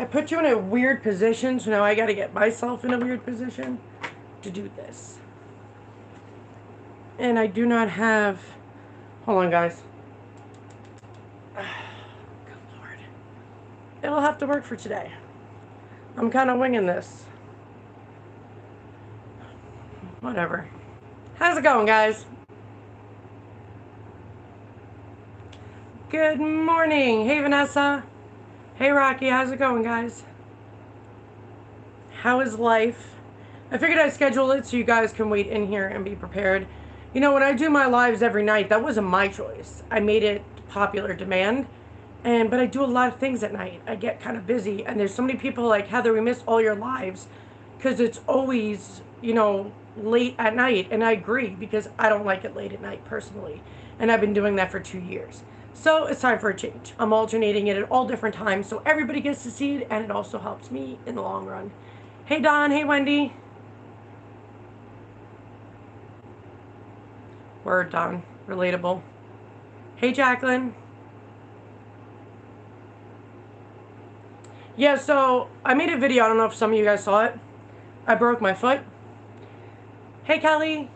I put you in a weird position, so now I gotta get myself in a weird position to do this. And I do not have... Hold on, guys. Good Lord. It'll have to work for today. I'm kind of winging this. Whatever. How's it going, guys? Good morning. Hey, Vanessa. Hey, Rocky. How's it going, guys? How is life? I figured I'd schedule it so you guys can wait in here and be prepared. You know, when I do my lives every night, that wasn't my choice. I made it popular demand. But I do a lot of things at night. I get kind of busy. And there's so many people like, Heather, we miss all your lives. Because it's always, you know, late at night. And I agree, because I don't like it late at night personally. And I've been doing that for 2 years. So it's time for a change. I'm alternating it at all different times so everybody gets to see it. And it also helps me in the long run. Hey, Don. Hey, Wendy. Word, Don. Relatable. Hey, Jacqueline. Yeah, so I made a video. I don't know if some of you guys saw it. I broke my foot. Hey, Kelly.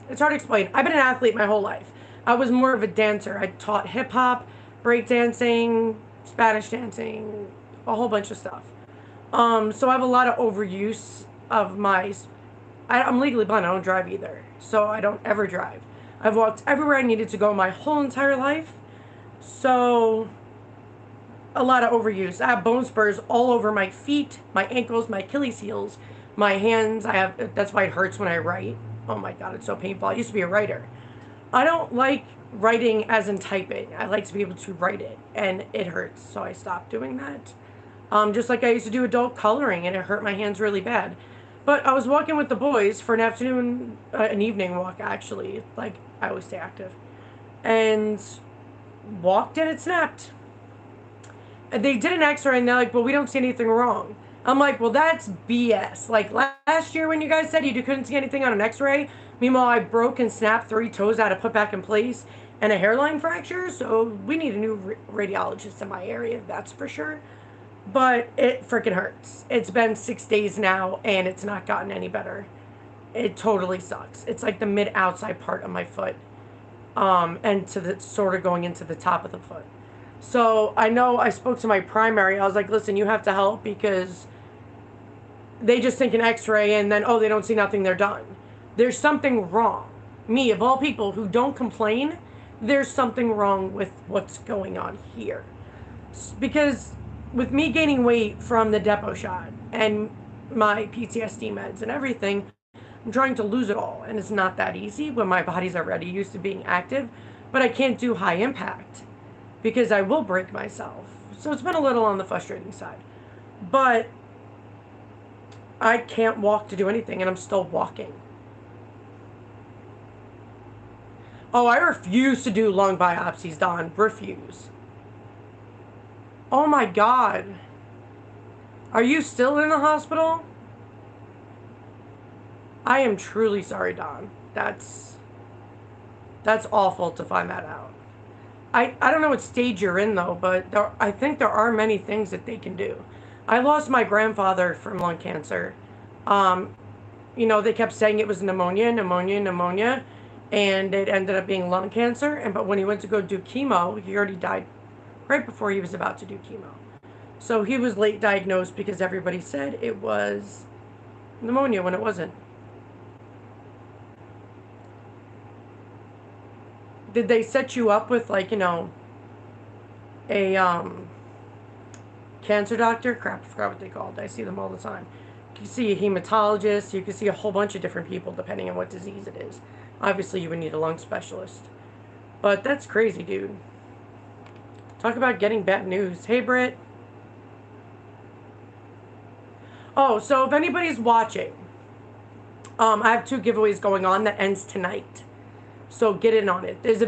It's hard to explain. I've been an athlete my whole life. I was more of a dancer. I taught hip hop, break dancing, Spanish dancing, a whole bunch of stuff. So I have a lot of overuse of I'm legally blind. I don't drive either. So I don't ever drive. I've walked everywhere I needed to go my whole entire life. So a lot of overuse. I have bone spurs all over my feet, my ankles, my Achilles heels, my hands. That's why it hurts when I write. Oh my God, it's so painful. I used to be a writer. I don't like writing as in typing. I like to be able to write it, and it hurts. So I stopped doing that. Just like I used to do adult coloring, and it hurt my hands really bad. But I was walking with the boys for an evening walk, actually. Like, I always stay active. And walked and it snapped. And they did an x-ray and they're like, well, we don't see anything wrong. I'm like, well, that's BS. Like, last year when you guys said you couldn't see anything on an x-ray, meanwhile, I broke and snapped 3 toes I had to put back in place and a hairline fracture. So we need a new radiologist in my area, that's for sure. But it freaking hurts. It's been 6 days now, and it's not gotten any better. It totally sucks. It's like the mid-outside part of my foot, and to the sort of going into the top of the foot. So I know I spoke to my primary. I was like, listen, you have to help, because they just think an x-ray and then, oh, they don't see nothing, they're done. There's something wrong. Me, of all people who don't complain, there's something wrong with what's going on here. Because with me gaining weight from the depot shot and my PTSD meds and everything, I'm trying to lose it all. And it's not that easy when my body's already used to being active. But I can't do high impact because I will break myself. So it's been a little on the frustrating side. But I can't walk to do anything, and I'm still walking. Oh, I refuse to do lung biopsies, Don. Refuse. Oh my God. Are you still in the hospital? I am truly sorry, Don. That's awful to find that out. I don't know what stage you're in, though, but I think there are many things that they can do. I lost my grandfather from lung cancer. You know, they kept saying it was pneumonia, and it ended up being lung cancer. But when he went to go do chemo, he already died right before he was about to do chemo. So he was late diagnosed because everybody said it was pneumonia when it wasn't. Did they set you up with, like, you know, a cancer doctor? Crap, I forgot what they called. I see them all the time. You can see a hematologist. You can see a whole bunch of different people depending on what disease it is. Obviously, you would need a lung specialist. But that's crazy, dude. Talk about getting bad news. Hey, Britt. Oh, so if anybody's watching, I have 2 giveaways going on that ends tonight. So get in on it. There's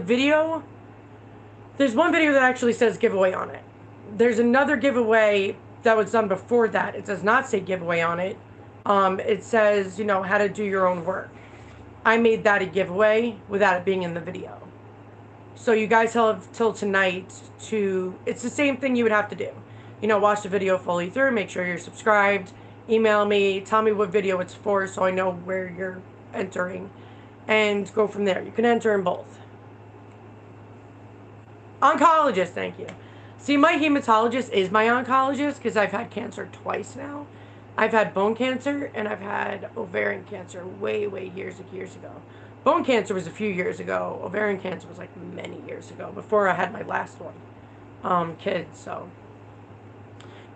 one video that actually says giveaway on it. There's another giveaway that was done before that. It does not say giveaway on it. It says, you know, how to do your own work. I made that a giveaway without it being in the video. So you guys have till tonight to, it's the same thing you would have to do. watch the video fully through, make sure you're subscribed, email me, tell me what video it's for so I know where you're entering, and go from there. You can enter in both. Oncologist, thank you. See, my hematologist is my oncologist because I've had cancer twice now. I've had bone cancer and I've had ovarian cancer way years ago. Bone cancer was a few years ago. Ovarian cancer was like many years ago before I had my last one, kid. So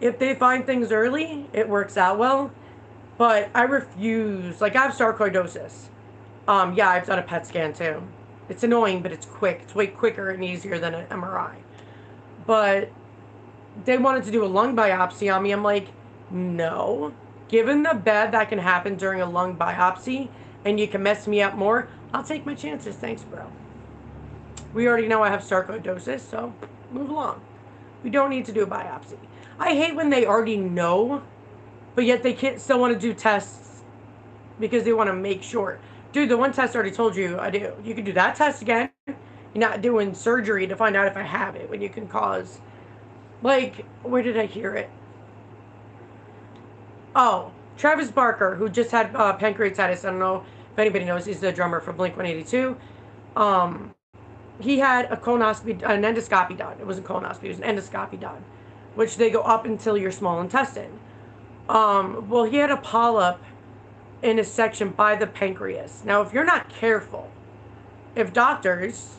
if they find things early, it works out well. But I refuse. Like, I have sarcoidosis. Yeah, I've done a PET scan too. It's annoying, but it's quick. It's way quicker and easier than an MRI. But they wanted to do a lung biopsy on me. I'm like, no. Given the bad that can happen during a lung biopsy and you can mess me up more, I'll take my chances. Thanks, bro. We already know I have sarcoidosis, so move along. We don't need to do a biopsy. I hate when they already know, but yet they can't still want to do tests because they want to make sure. Dude, the one test I already told you I do. You can do that test again. You're not doing surgery to find out if I have it when you can cause... Like, where did I hear it? Oh, Travis Barker, who just had pancreatitis. I don't know if anybody knows. He's the drummer for Blink-182. He had a colonoscopy, an endoscopy done. It wasn't colonoscopy, it was an endoscopy done, which they go up until your small intestine. Well, he had a polyp in a section by the pancreas. Now, if you're not careful, if doctors,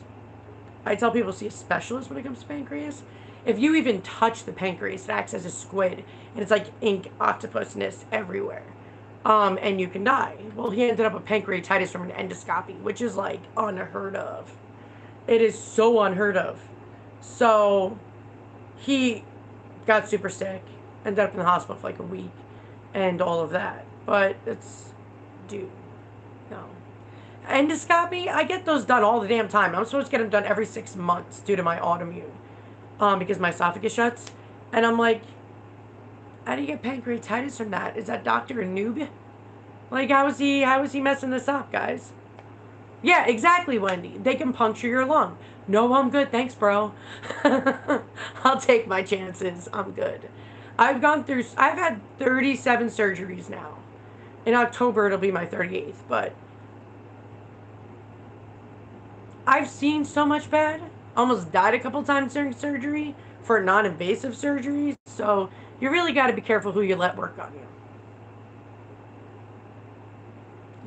I tell people see a specialist when it comes to pancreas. If you even touch the pancreas, it acts as a squid, and it's like ink octopusness everywhere. And you can die. Well, he ended up with pancreatitis from an endoscopy, which is like unheard of. It is so unheard of. So he got super sick, ended up in the hospital for like a week, and all of that. But it's, dude, no. Endoscopy, I get those done all the damn time. I'm supposed to get them done every 6 months due to my autoimmune. Because my esophagus shuts. And I'm like, how do you get pancreatitis from that? Is that doctor a noob? Like, how is he messing this up, guys? Yeah, exactly, Wendy. They can puncture your lung. No, I'm good. Thanks, bro. I'll take my chances. I'm good. I've had 37 surgeries now. In October, it'll be my 38th, but I've seen so much bad. Almost died a couple times during surgery for non-invasive surgeries. So you really got to be careful who you let work on you.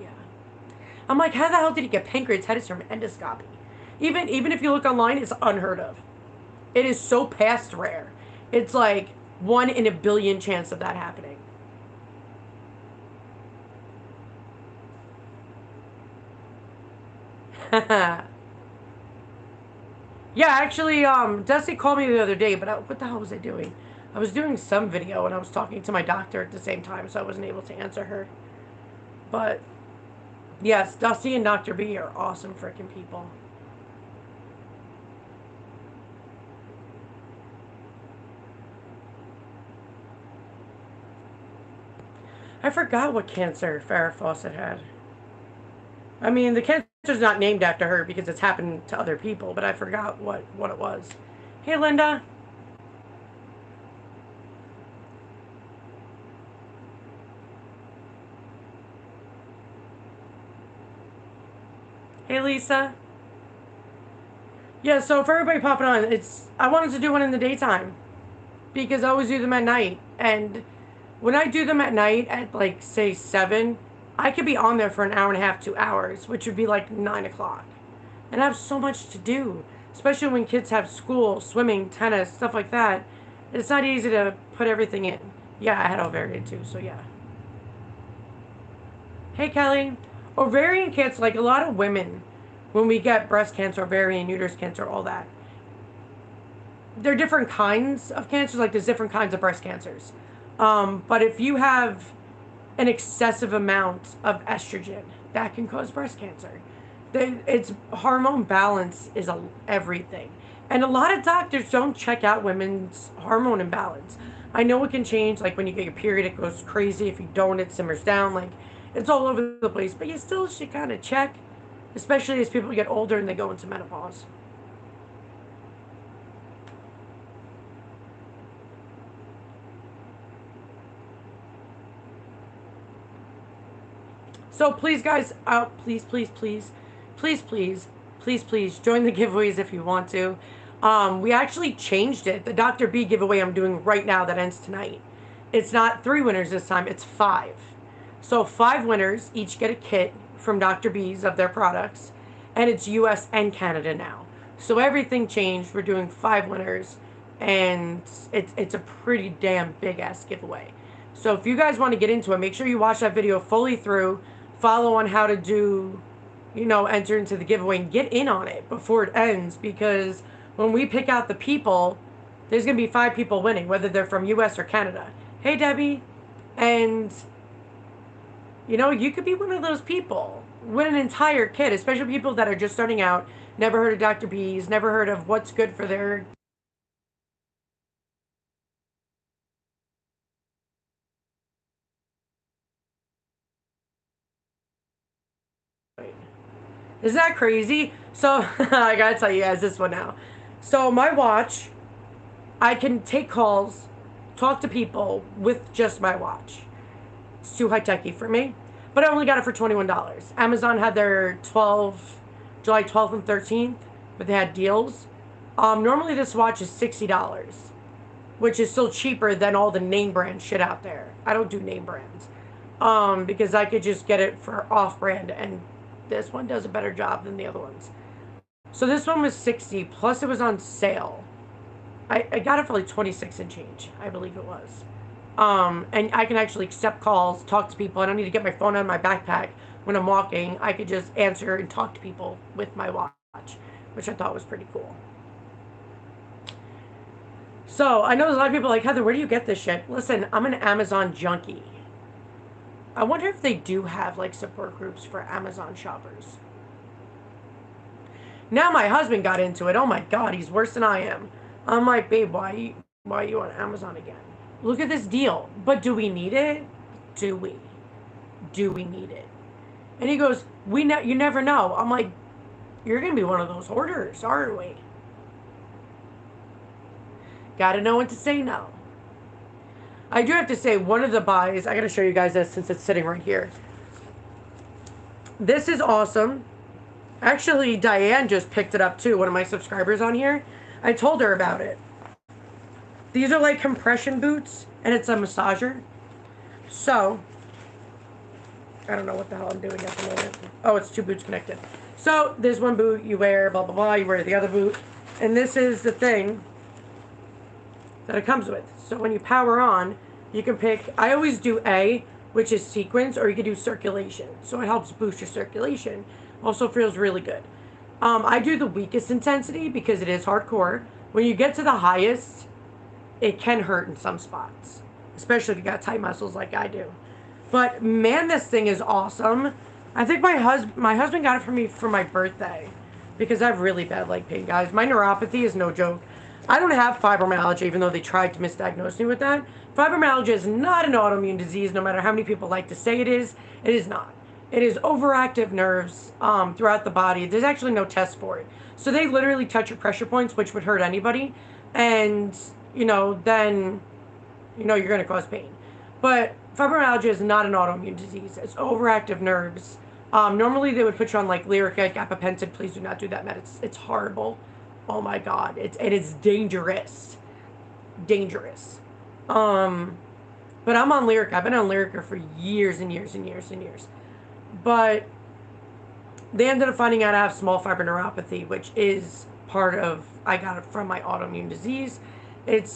Yeah. I'm like, how the hell did he get pancreatitis from endoscopy? Even if you look online, it's unheard of. It is so past rare. It's like 1 in a billion chance of that happening. Yeah, actually, Dusty called me the other day, but what the hell was I doing? I was doing some video and I was talking to my doctor at the same time, so I wasn't able to answer her. But, yes, Dusty and Dr. B are awesome freaking people. I forgot what cancer Farrah Fawcett had. I mean, the cancer's not named after her because it's happened to other people, but I forgot what it was. Hey, Linda. Hey, Lisa. Yeah, so for everybody popping on, I wanted to do one in the daytime because I always do them at night. And when I do them at night at, like, say 7, I could be on there for an hour and a half, 2 hours, which would be like 9 o'clock. And I have so much to do, especially when kids have school, swimming, tennis, stuff like that. It's not easy to put everything in. Yeah, I had ovarian too, so yeah. Hey, Kelly. Ovarian cancer, like a lot of women, when we get breast cancer, ovarian, uterus cancer, all that, there are different kinds of cancers, like there's different kinds of breast cancers. But if you have an excessive amount of estrogen, that can cause breast cancer. It's hormone balance is everything. And a lot of doctors don't check out women's hormone imbalance. I know it can change, like when you get your period, it goes crazy. If you don't, it simmers down. Like, it's all over the place. But you still should kind of check, especially as people get older and they go into menopause. So please, guys, please, please, please, please, please, please, please join the giveaways if you want to. We actually changed it. The Dr. B giveaway I'm doing right now that ends tonight. It's not 3 winners this time, it's 5. So 5 winners each get a kit from Dr. B's of their products, and it's US and Canada now. So everything changed. We're doing 5 winners, and it's a pretty damn big ass giveaway. So if you guys want to get into it, make sure you watch that video fully through, follow on how to do, enter into the giveaway and get in on it before it ends, because when we pick out the people, there's going to be 5 people winning, whether they're from US or Canada. Hey, Debbie. And, you could be one of those people. Win an entire kit, especially people that are just starting out, never heard of Dr. B's, never heard of what's good for their... Isn't that crazy? So, I gotta tell you guys this one now. So, my watch, I can take calls, talk to people with just my watch. It's too high-techy for me. But I only got it for $21. Amazon had their July 12th and 13th, but they had deals. Normally this watch is $60, which is still cheaper than all the name brand shit out there. I don't do name brands. Because I could just get it for off-brand, and this one does a better job than the other ones. So this one was $60, plus it was on sale. I got it for like 26 and change, I believe it was. And I can actually accept calls, talk to people. I don't need to get my phone out of my backpack when I'm walking. I could just answer and talk to people with my watch, which I thought was pretty cool. So I know there's a lot of people like, Heather, where do you get this shit? Listen, I'm an Amazon junkie. I wonder if they do have like support groups for Amazon shoppers. Now my husband got into it. Oh my God, he's worse than I am. I'm like, babe, why are you on Amazon again? Look at this deal. But do we need it? Do we? Do we need it? And he goes, you never know. I'm like, you're going to be one of those hoarders, aren't we? Got to know when to say no. I do have to say, one of the buys, I got to show you guys this since it's sitting right here. This is awesome. Actually, Diane just picked it up too, one of my subscribers on here. I told her about it. These are like compression boots, and it's a massager. So, I don't know what the hell I'm doing at the moment. Oh, it's 2 boots connected. So, there's one boot you wear, blah, blah, blah. You wear the other boot. And this is the thing that it comes with. So, when you power on, you can pick, I always do A, which is sequence, or you can do circulation. So, it helps boost your circulation. Also feels really good. I do the weakest intensity because it is hardcore. When you get to the highest, it can hurt in some spots, especially if you got tight muscles like I do. But man, this thing is awesome. I think my husband got it for me for my birthday because I have really bad leg pain, guys. My neuropathy is no joke. I don't have fibromyalgia, even though they tried to misdiagnose me with that. Fibromyalgia is not an autoimmune disease, no matter how many people like to say it is. It is not. It is overactive nerves throughout the body. There's actually no test for it. So they literally touch your pressure points, which would hurt anybody. And, then, you're going to cause pain. But fibromyalgia is not an autoimmune disease. It's overactive nerves. Normally they would put you on like Lyrica, gabapentin. Please do not do that it's horrible. Oh my God. It is dangerous. Dangerous. But I'm on Lyrica. I've been on Lyrica for years and years and years and years. But they ended up finding out I have small fiber neuropathy, which is part of, I got it from my autoimmune disease. It's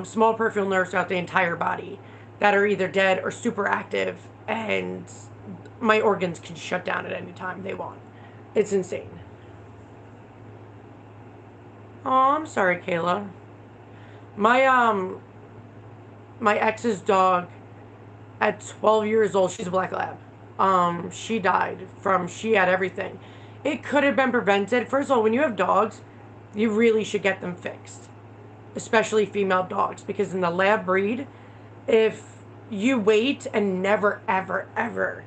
small peripheral nerves throughout the entire body that are either dead or super active, and my organs can shut down at any time they want. It's insane. Oh, I'm sorry, Kayla. My ex's dog, at 12 years old, she's a black lab. She died she had everything. It could have been prevented. First of all, when you have dogs, you really should get them fixed, especially female dogs, because in the lab breed, if you wait and never, ever, ever,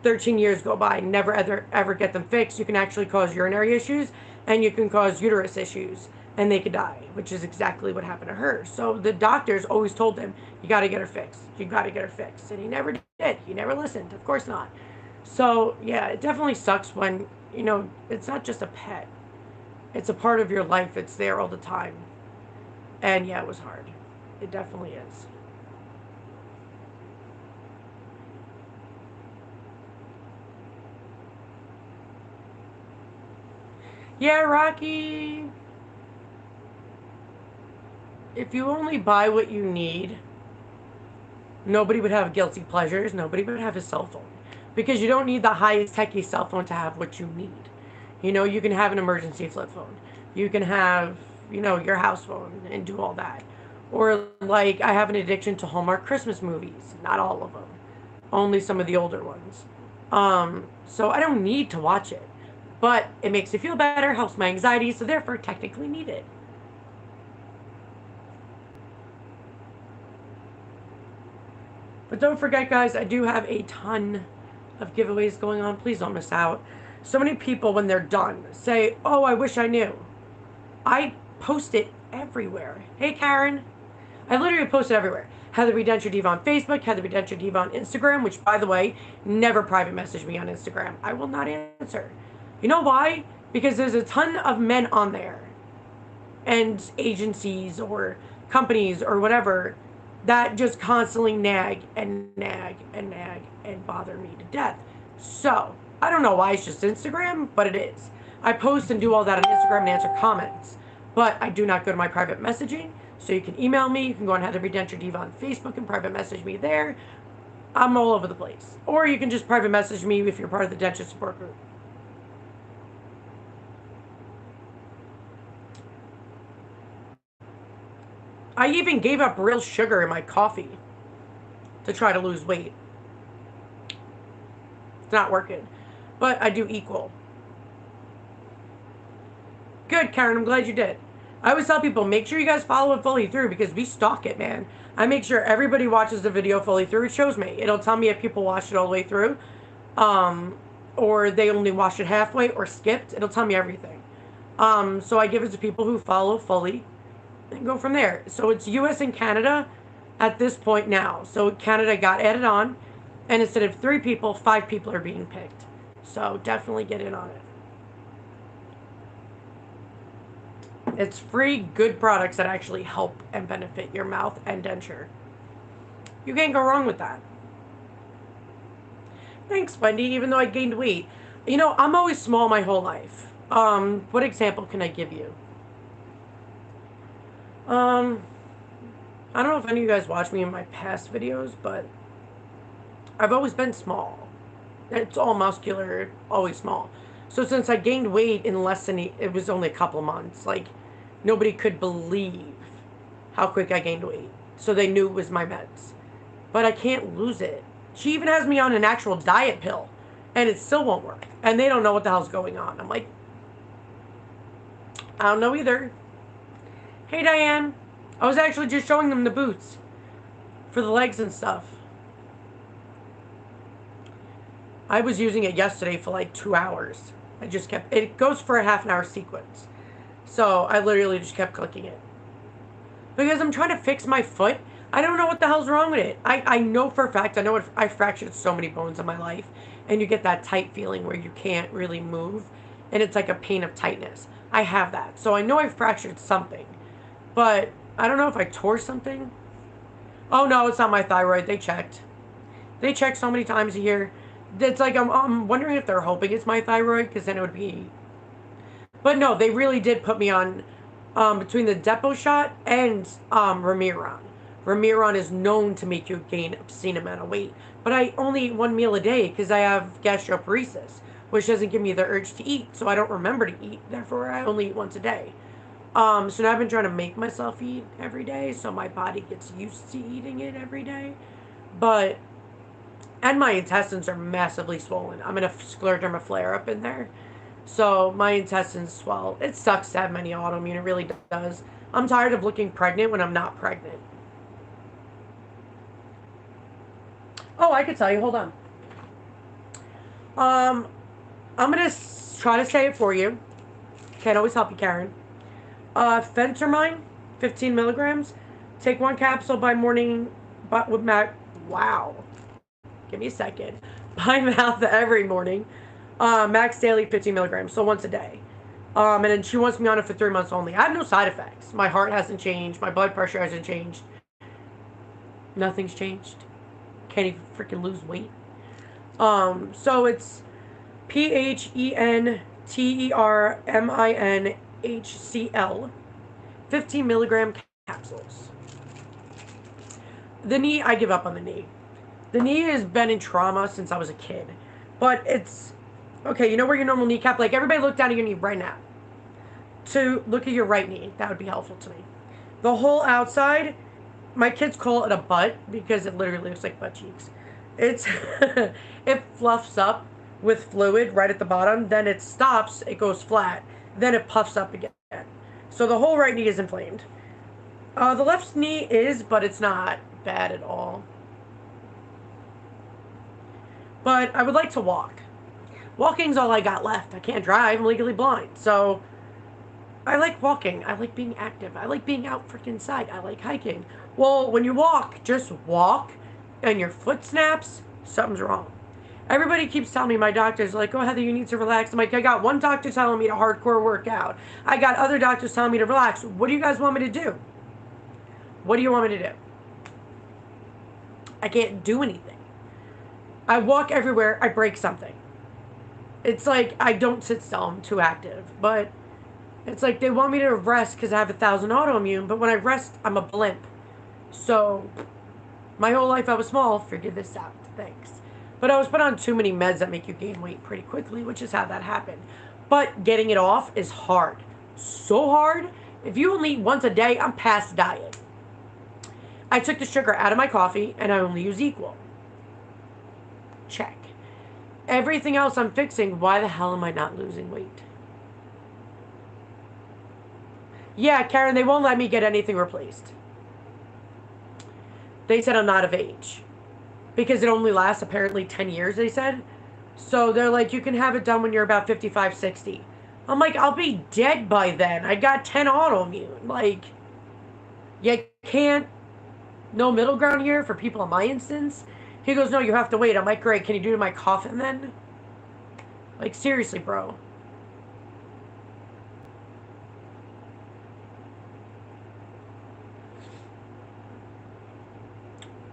13 years go by, never, ever get them fixed, you can actually cause urinary issues, and you can cause uterus issues, and they could die, which is exactly what happened to her. So the doctors always told him, you got to get her fixed. You got to get her fixed. And he never did. He never listened. Of course not. So, yeah, it definitely sucks when, it's not just a pet. It's a part of your life. It's there all the time. And yeah, it was hard. It definitely is. Yeah, Rocky, if you only buy what you need, nobody would have guilty pleasures. Nobody would have a cell phone. Because you don't need the highest techie cell phone to have what you need. You can have an emergency flip phone. You can have, your house phone and do all that. Or like I have an addiction to Hallmark Christmas movies. Not all of them. Only some of the older ones. So I don't need to watch it. But it makes me feel better, helps my anxiety, so therefore technically need it. But don't forget, guys, I do have a ton of giveaways going on. Please don't miss out. So many people, when they're done, say, "Oh, I wish I knew." I post it everywhere. Hey, Karen. I literally post it everywhere. Heather B. Denture Diva on Facebook, Heather B. Denture Diva on Instagram, which, by the way, never private message me on Instagram. I will not answer. You know why? Because there's a ton of men on there and agencies or companies or whatever that just constantly nag and nag and nag and bother me to death. So, I don't know why it's just Instagram, but it is. I post and do all that on Instagram and answer comments, but I do not go to my private messaging. So you can email me, you can go on Heather Denture Diva on Facebook and private message me there. I'm all over the place. Or you can just private message me if you're part of the Denture support group. I even gave up real sugar in my coffee to try to lose weight. It's not working. But I do equal. Good, Karen. I'm glad you did. I always tell people, make sure you guys follow it fully through because we stalk it, man. I make sure everybody watches the video fully through. It shows me. It'll tell me if people watched it all the way through, um, or they only watched it halfway or skipped. It'll tell me everything. So I give it to people who follow fully and go from there. So it's US and Canada at this point now. So Canada got added on, and instead of 3 people, 5 people are being picked. So definitely get in on it. It's free, good products that actually help and benefit your mouth and denture. You can't go wrong with that. Thanks, Wendy, even though I gained weight. I'm always small my whole life. What example can I give you? Um, I don't know if any of you guys watch me in my past videos, but I've always been small. It's all muscular, always small. So since I gained weight in less than, it was only a couple of months, like, nobody could believe how quick I gained weight. So they knew it was my meds. But I can't lose it. She even has me on an actual diet pill, and it still won't work. And they don't know what the hell's going on. I'm like, I don't know either. Hey, Diane. I was actually just showing them the boots for the legs and stuff. I was using it yesterday for like 2 hours. It goes for a half an hour sequence. So I literally just kept clicking it. Because I'm trying to fix my foot. I don't know what the hell's wrong with it. I know for a fact, I fractured so many bones in my life. And you get that tight feeling where you can't really move. And it's like a pain of tightness. I have that. So I know I fractured something. But I don't know if I tore something. Oh no, it's not my thyroid. They checked. They check so many times a year. It's like I'm wondering if they're hoping it's my thyroid, because then it would be. But no, they really did put me on between the depot shot and Remeron. Remeron is known to make you gain obscene amount of weight, but I only eat one meal a day because I have gastroparesis, which doesn't give me the urge to eat, so I don't remember to eat. Therefore, I only eat once a day. So now I've been trying to make myself eat every day, so my body gets used to eating it every day. But and my intestines are massively swollen. I'm in a scleroderma flare up in there. So my intestines swell. It sucks to have many autoimmune. It really does. I'm tired of looking pregnant when I'm not pregnant. Oh, I could tell you. Hold on. Um, I'm going to try to say it for you. Can't always help you, Karen. Phentermine, 15 milligrams. Take 1 capsule by morning. But with Mac. Wow. Give me a second. by mouth every morning. Max daily 15 milligrams, so once a day. And then she wants me on it for 3 months only. I have no side effects. My heart hasn't changed. My blood pressure hasn't changed. Nothing's changed. Can't even freaking lose weight. So it's PHENTERMINHCL, 15 milligram capsules. The knee, I give up on the knee. The knee has been in trauma since I was a kid. But it's, okay, you know where your normal kneecap, like everybody look down at your knee right now. To look at your right knee, that would be helpful to me. The whole outside, my kids call it a butt because it literally looks like butt cheeks. It's, it fluffs up with fluid right at the bottom, then it stops, it goes flat, then it puffs up again. So the whole right knee is inflamed. The left knee is, but it's not bad at all. But I would like to walk. Walking's all I got left. I can't drive, I'm legally blind. So I like walking. I like being active. I like being out freaking inside. I like hiking. Well, when you walk, just walk, and your foot snaps, something's wrong. Everybody keeps telling me, my doctor's like, oh, Heather, you need to relax. I'm like, I got one doctor telling me to hardcore work out. I got other doctors telling me to relax. What do you guys want me to do? What do you want me to do? I can't do anything. I walk everywhere. I break something. It's like I don't sit still. I'm too active. But it's like they want me to rest because I have 1,000 autoimmune. But when I rest, I'm a blimp. So my whole life I was small. Figure this out. Thanks. But I was put on too many meds that make you gain weight pretty quickly, which is how that happened. But getting it off is hard. So hard. If you only eat once a day, I'm past diet. I took the sugar out of my coffee and I only use Equal. Check. Everything else I'm fixing. Why the hell am I not losing weight? Yeah, Karen, they won't let me get anything replaced. They said I'm not of age. Because it only lasts apparently 10 years, they said. So they're like, you can have it done when you're about 55, 60. I'm like, I'll be dead by then. I got 10 autoimmune. Like, you can't, no middle ground here for people in my instance. He goes, no, you have to wait. I'm like, great, can you do it in my coffin then? Like, seriously, bro.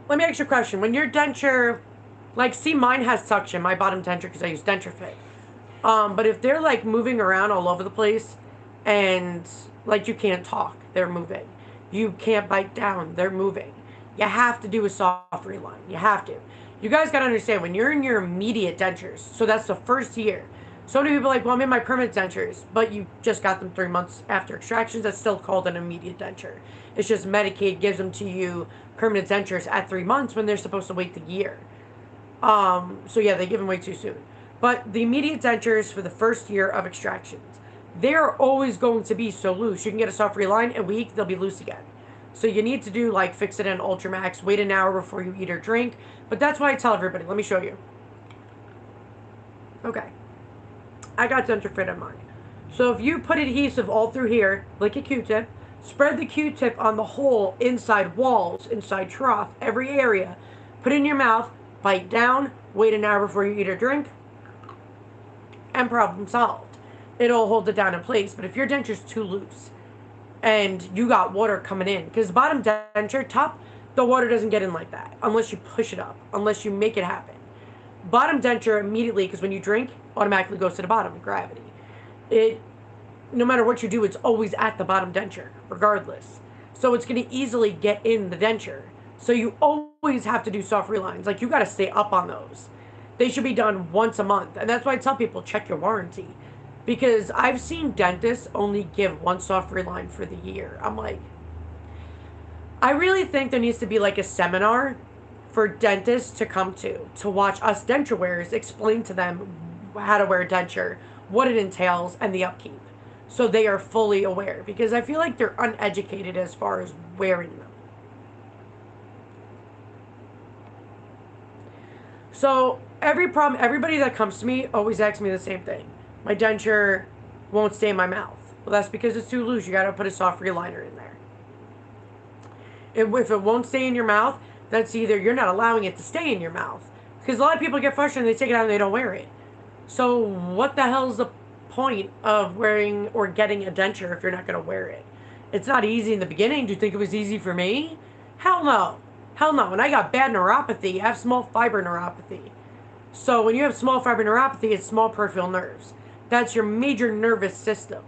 Let me ask you a question. When your denture, like, see, mine has suction, my bottom denture, because I use Denture Fit. But if they're, like, moving around all over the place, and, like, you can't talk, they're moving. You can't bite down, they're moving. You have to do a soft reline. You have to. You guys got to understand, when you're in your immediate dentures, so that's the first year. So many people are like, well, I'm in my permanent dentures, but you just got them 3 months after extractions. That's still called an immediate denture. It's just Medicaid gives them to you permanent dentures at 3 months when they're supposed to wait the year. So yeah, they give them way too soon. But the immediate dentures for the first year of extractions, they're always going to be so loose. You can get a soft reline, a week, they'll be loose again. So you need to do, like, fix it in Ultramax, wait an hour before you eat or drink. But that's why I tell everybody. Let me show you. Okay. I got Denture Fit in mine. So if you put adhesive all through here, like a Q-tip, spread the Q-tip on the whole, inside walls, inside trough, every area. Put it in your mouth, bite down, wait an hour before you eat or drink, and problem solved. It'll hold it down in place. But if your denture's too loose, and you got water coming in, because bottom denture, top, the water doesn't get in like that unless you push it up, unless you make it happen. Bottom denture immediately, because when you drink, automatically goes to the bottom, gravity. It, no matter what you do, it's always at the bottom denture, regardless. So it's going to easily get in the denture. So you always have to do soft relines. Like, you got to stay up on those. They should be done once a month. And that's why I tell people, check your warranty. Because I've seen dentists only give one soft reline for the year. I'm like, I really think there needs to be like a seminar for dentists to come to watch us denture wearers explain to them how to wear a denture, what it entails, and the upkeep. So they are fully aware. Because I feel like they're uneducated as far as wearing them. So everybody that comes to me always asks me the same thing. My denture won't stay in my mouth. Well, that's because it's too loose. You got to put a soft reliner in there. If it won't stay in your mouth, that's either you're not allowing it to stay in your mouth. Because a lot of people get frustrated and they take it out and they don't wear it. So what the hell's the point of wearing or getting a denture if you're not going to wear it? It's not easy in the beginning. Do you think it was easy for me? Hell no. Hell no. When I got bad neuropathy, I have small fiber neuropathy. So when you have small fiber neuropathy, it's small peripheral nerves. That's your major nervous system.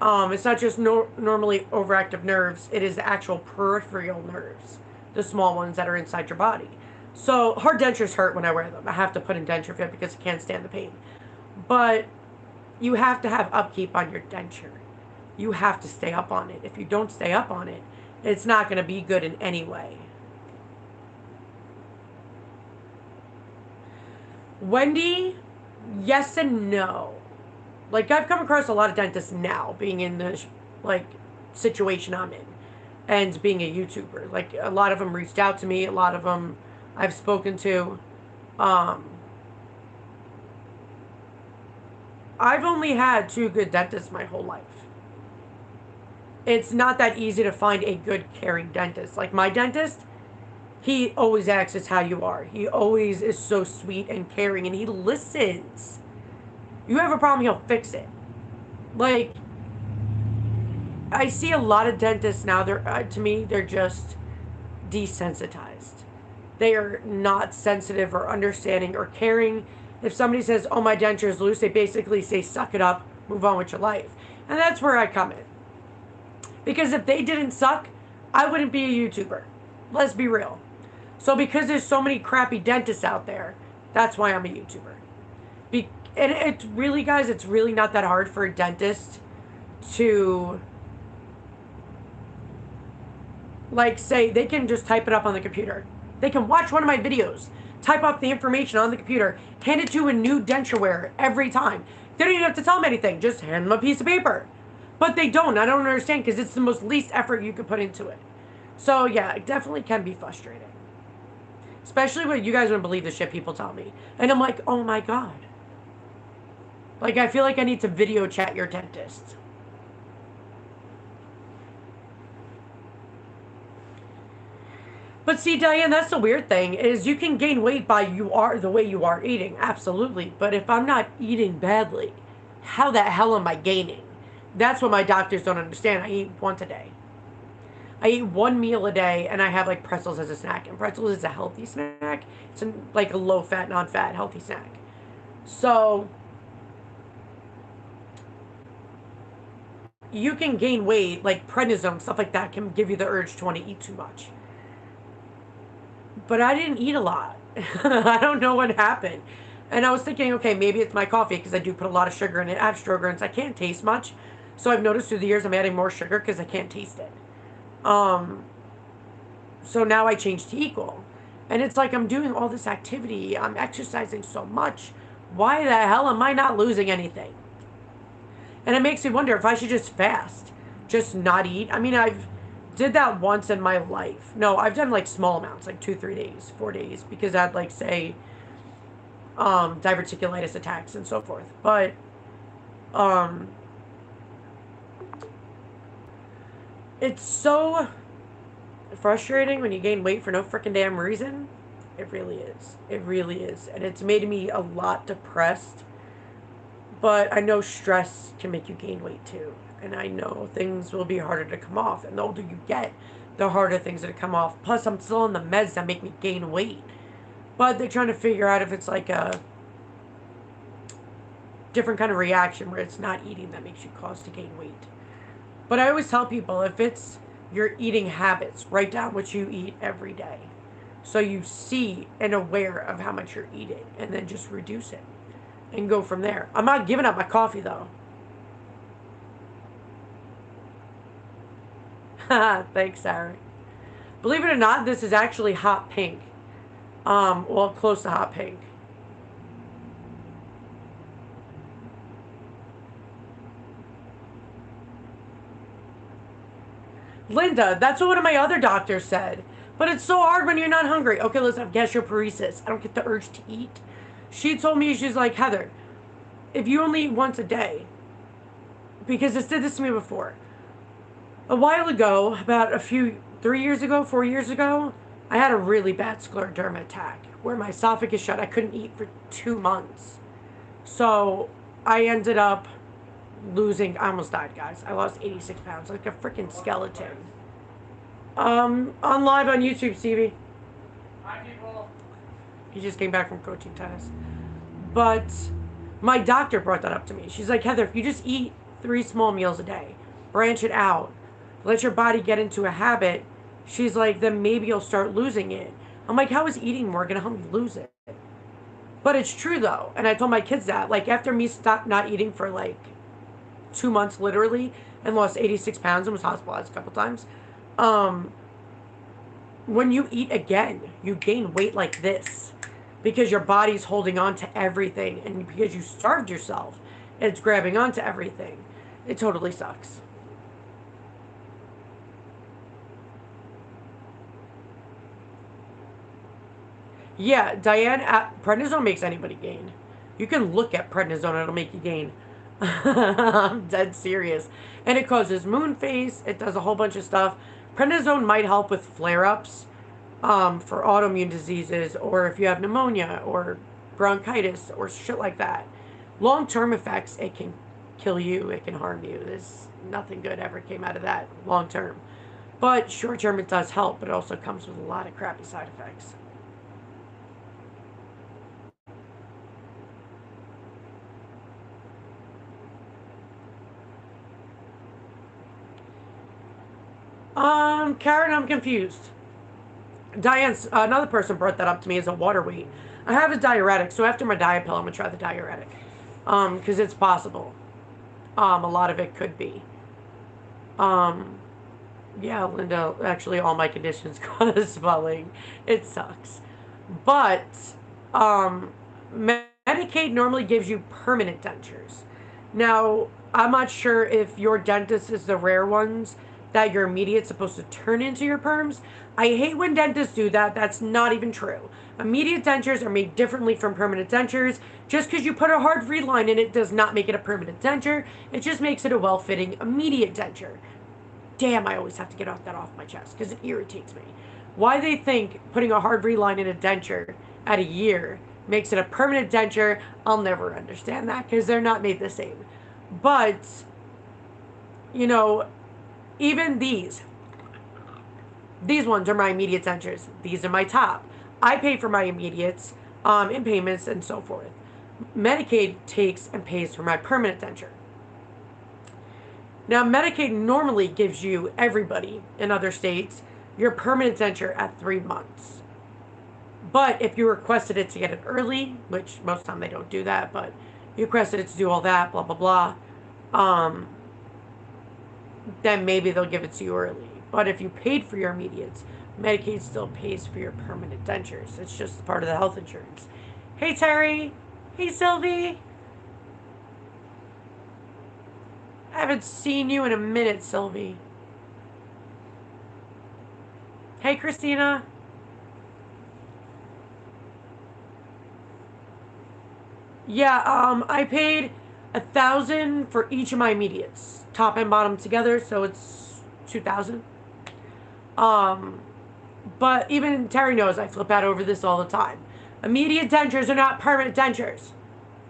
It's not just normally overactive nerves. It is the actual peripheral nerves, the small ones that are inside your body. So hard dentures hurt when I wear them. I have to put in denture fit because I can't stand the pain. But you have to have upkeep on your denture. You have to stay up on it. If you don't stay up on it, it's not going to be good in any way. Wendy, yes and no. Like, I've come across a lot of dentists now, being in the, like, situation I'm in, and being a YouTuber. Like, a lot of them reached out to me, a lot of them I've spoken to. I've only had 2 good dentists my whole life. It's not that easy to find a good, caring dentist. Like, my dentist, he always asks us how you are. He always is so sweet and caring, and he listens. You have a problem, he'll fix it. Like, I see a lot of dentists now, to me, they're just desensitized. They are not sensitive or understanding or caring. If somebody says, oh, my denture is loose, they basically say, suck it up, move on with your life. And that's where I come in. Because if they didn't suck, I wouldn't be a YouTuber. Let's be real. So because there's so many crappy dentists out there, that's why I'm a YouTuber. And it's really, guys, it's really not that hard for a dentist to, like, say, they can just type it up on the computer. They can watch one of my videos, type up the information on the computer, hand it to a new denture wearer every time. They don't even have to tell them anything. Just hand them a piece of paper. But they don't. I don't understand, because it's the most least effort you could put into it. So, yeah, it definitely can be frustrating. Especially when you guys wouldn't believe the shit people tell me. And I'm like, oh my God. Like, I feel like I need to video chat your dentist. But see, Diane, that's the weird thing, is you can gain weight by the way you are eating. Absolutely. But if I'm not eating badly, how the hell am I gaining? That's what my doctors don't understand. I eat once a day. I eat 1 meal a day, and I have, like, pretzels as a snack. And pretzels is a healthy snack. It's like a low-fat, non-fat, healthy snack. So you can gain weight, like prednisone, stuff like that can give you the urge to want to eat too much. But I didn't eat a lot. I don't know what happened. And I was thinking, okay, maybe it's my coffee, because I do put a lot of sugar in it. I have Sjogren's. I can't taste much. So I've noticed through the years I'm adding more sugar because I can't taste it. So now I changed to equal. And it's like I'm doing all this activity. I'm exercising so much. Why the hell am I not losing anything? And it makes me wonder if I should just fast. Just not eat. I mean, I've did that once in my life. No, I've done like small amounts, like 2, 3 days, 4 days, because I'd like say diverticulitis attacks and so forth. But it's so frustrating when you gain weight for no freaking damn reason. It really is. It really is. And it's made me a lot depressed. But I know stress can make you gain weight too. And I know things will be harder to come off. And the older you get, the harder things are to come off. Plus, I'm still on the meds that make me gain weight. But they're trying to figure out if it's like a different kind of reaction where it's not eating that makes you cause to gain weight. But I always tell people, if it's your eating habits, write down what you eat every day. So you see and aware of how much you're eating. And then just reduce it. And go from there. I'm not giving up my coffee, though. Thanks, Sarah. Believe it or not, this is actually hot pink. Well, close to hot pink. Linda, that's what one of my other doctors said. But it's so hard when you're not hungry. Okay, listen, I have gastroparesis. I don't get the urge to eat. She told me, she's like, Heather, if you only eat once a day, because this did this to me before. A while ago, about 3 years ago, 4 years ago, I had a really bad scleroderma attack where my esophagus shut. I couldn't eat for 2 months. So I ended up losing, I almost died, guys. I lost 86 pounds, like a freaking skeleton. On live on YouTube, Stevie. Hi, people. He just came back from coaching tennis. But my doctor brought that up to me. She's like, Heather, if you just eat 3 small meals a day, branch it out, let your body get into a habit, she's like, then maybe you'll start losing it. I'm like, how is eating more going to help me lose it? But it's true, though. And I told my kids that. Like, after me stopped not eating for, like, 2 months, literally, and lost 86 pounds and was hospitalized a couple times, when you eat again, you gain weight like this because your body's holding on to everything, and because you starved yourself, it's grabbing onto everything. It totally sucks. Yeah, Diane, prednisone makes anybody gain. You can look at prednisone, it'll make you gain. I'm dead serious. And it causes moon phase. It does a whole bunch of stuff. Prednisone might help with flare-ups for autoimmune diseases, or if you have pneumonia or bronchitis or shit like that. Long-term effects, it can kill you. It can harm you. There's nothing good ever came out of that long-term. But short-term, it does help, but it also comes with a lot of crappy side effects. Karen, I'm confused. Diane's another person brought that up to me as a water weight. I have a diuretic, so after my diet pill, I'm gonna try the diuretic, because it's possible. A lot of it could be. Um, yeah, Linda. Actually, all my conditions cause swelling. It sucks, but um, Medicaid normally gives you permanent dentures. Now, I'm not sure if your dentist is the rare ones that your immediate's supposed to turn into your perms. I hate when dentists do that. That's not even true. Immediate dentures are made differently from permanent dentures. Just because you put a hard reline in it does not make it a permanent denture. It just makes it a well-fitting immediate denture. Damn, I always have to get that off my chest because it irritates me. Why they think putting a hard reline in a denture at a year makes it a permanent denture, I'll never understand that because they're not made the same. But, you know, even these ones are my immediate dentures. These are my top. I pay for my immediates in payments and so forth. Medicaid takes and pays for my permanent denture. Now, Medicaid normally gives you, everybody in other states, your permanent denture at 3 months. But if you requested it to get it early, which most of the time they don't do that, but you requested it to do all that, blah, blah, blah, then maybe they'll give it to you early. But if you paid for your immediates, Medicaid still pays for your permanent dentures. It's just part of the health insurance. Hey, Terry. Hey, Sylvie. I haven't seen you in a minute, Sylvie. Hey, Christina. Yeah, I paid 1,000 for each of my immediates, top and bottom together, so it's 2,000. Um, but even Terry knows I flip out over this all the time. Immediate dentures are not permanent dentures.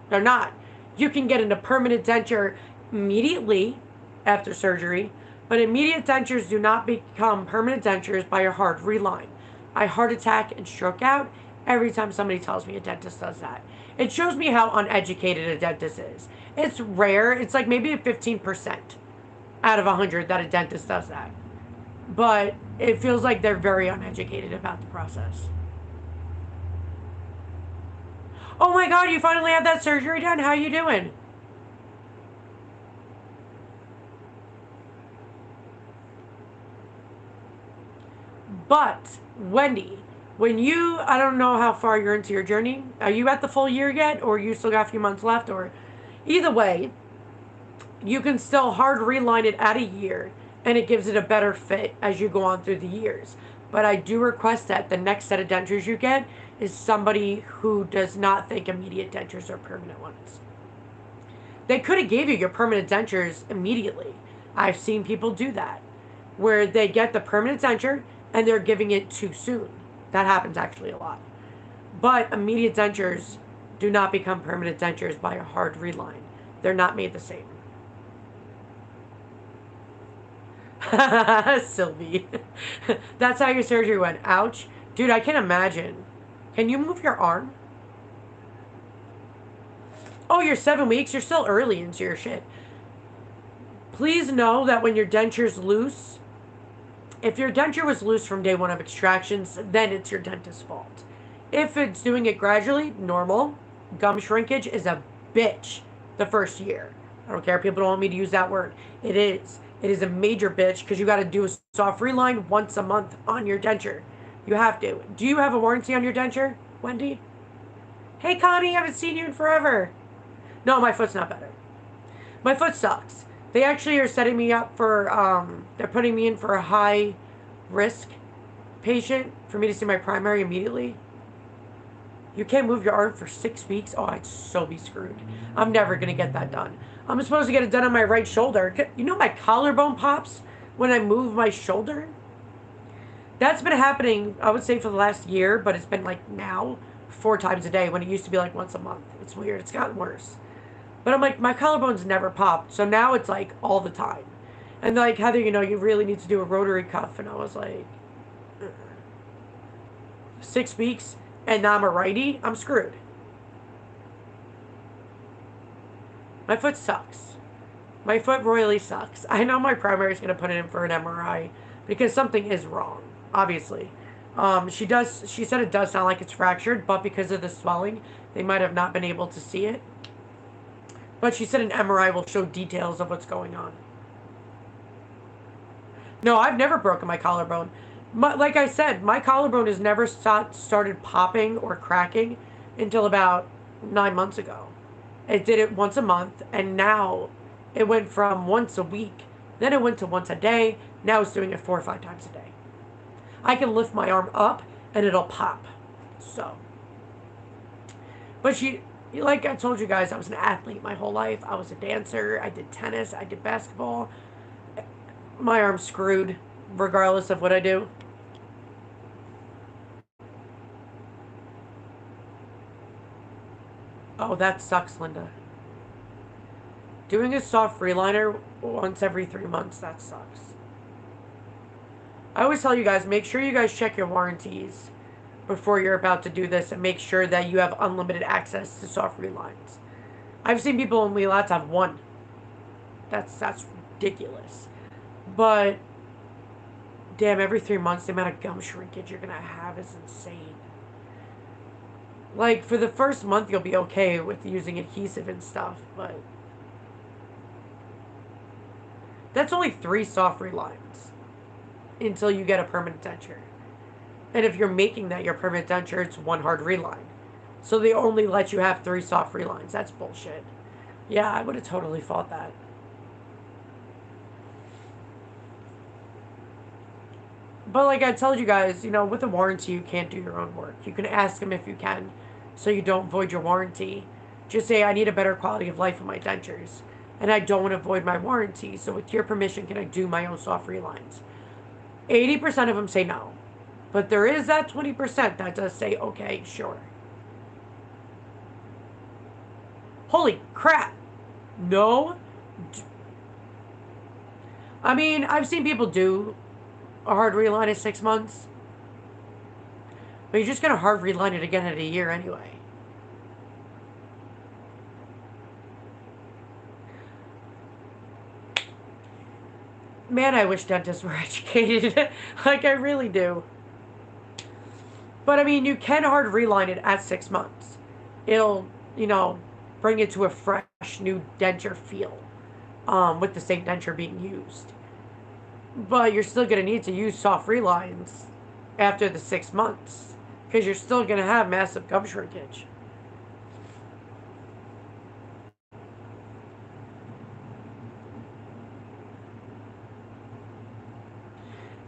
They're not. You can get into permanent denture immediately after surgery, but immediate dentures do not become permanent dentures by a hard reline. I heart attack and stroke out every time somebody tells me a dentist does that. It shows me how uneducated a dentist is. It's rare. It's like maybe 15% out of 100 that a dentist does that. But it feels like they're very uneducated about the process. Oh my God, you finally had that surgery done? How you doing? But, Wendy, when you, I don't know how far you're into your journey. Are you at the full year yet? Or you still got a few months left? Or either way, you can still hard reline it at a year and it gives it a better fit as you go on through the years. But I do request that the next set of dentures you get is somebody who does not think immediate dentures are permanent ones. They could have gave you your permanent dentures immediately. I've seen people do that, where they get the permanent denture and they're giving it too soon. That happens actually a lot. But immediate dentures do not become permanent dentures by a hard reline. They're not made the same. Sylvie. That's how your surgery went. Ouch. Dude, I can imagine. Can you move your arm? Oh, you're 7 weeks? You're still early into your shit. Please know that when your denture's loose, if your denture was loose from day one of extractions, then it's your dentist's fault. If it's doing it gradually, normal. Gum shrinkage is a bitch the first year. I don't care if people don't want me to use that word. It is. It is a major bitch because you got to do a soft reline once a month on your denture. You have to. Do you have a warranty on your denture, Wendy? Hey, Connie, I haven't seen you in forever. No, my foot's not better. My foot sucks. They actually are setting me up for, they're putting me in for a high risk patient for me to see my primary immediately. You can't move your arm for 6 weeks? Oh, I'd so be screwed. I'm never going to get that done. I'm supposed to get it done on my right shoulder. You know my collarbone pops when I move my shoulder? That's been happening, I would say, for the last year, but it's been like now 4 times a day when it used to be like once a month. It's weird. It's gotten worse. But I'm like, my collarbones never popped. So now it's like all the time. And they're like, Heather, you really need to do a rotary cuff. And I was like, 6 weeks and now I'm a righty? I'm screwed. My foot sucks. My foot royally sucks. I know my primary is going to put it in for an MRI because something is wrong, obviously. She said it does sound like it's fractured, but because of the swelling, they might have not been able to see it. But she said an MRI will show details of what's going on. No, I've never broken my collarbone. Like I said, my collarbone has never started popping or cracking until about 9 months ago. It did it once a month, and now it went from once a week. Then it went to once a day. Now it's doing it 4 or 5 times a day. I can lift my arm up, and it'll pop. So. But like I told you guys, I was an athlete my whole life. I was a dancer. I did tennis. I did basketball. My arm's screwed, regardless of what I do. Oh, that sucks, Linda. Doing a soft reliner once every 3 months, that sucks. I always tell you guys, make sure you guys check your warranties before you're about to do this and make sure that you have unlimited access to soft relines. I've seen people only allowed to have one. That's ridiculous. But damn, every 3 months the amount of gum shrinkage you're gonna have is insane. Like for the first month you'll be okay with using adhesive and stuff, but that's only 3 soft relines until you get a permanent denture. And if you're making that your permanent denture, it's 1 hard reline. So they only let you have 3 soft relines. That's bullshit. Yeah, I would have totally fought that. But like I told you guys, with a warranty, you can't do your own work. You can ask them if you can, so you don't void your warranty. Just say, I need a better quality of life in my dentures. And I don't want to void my warranty, so with your permission, can I do my own soft relines? 80% of them say no. But there is that 20% that does say, okay, sure. Holy crap. No. I mean, I've seen people do a hard reline at 6 months. But you're just going to hard reline it again at a year anyway. Man, I wish dentists were educated. Like, I really do. But, I mean, you can hard reline it at 6 months. It'll, bring it to a fresh, new denture feel. With the same denture being used. But you're still going to need to use soft relines after the 6 months. Because you're still going to have massive gum shrinkage.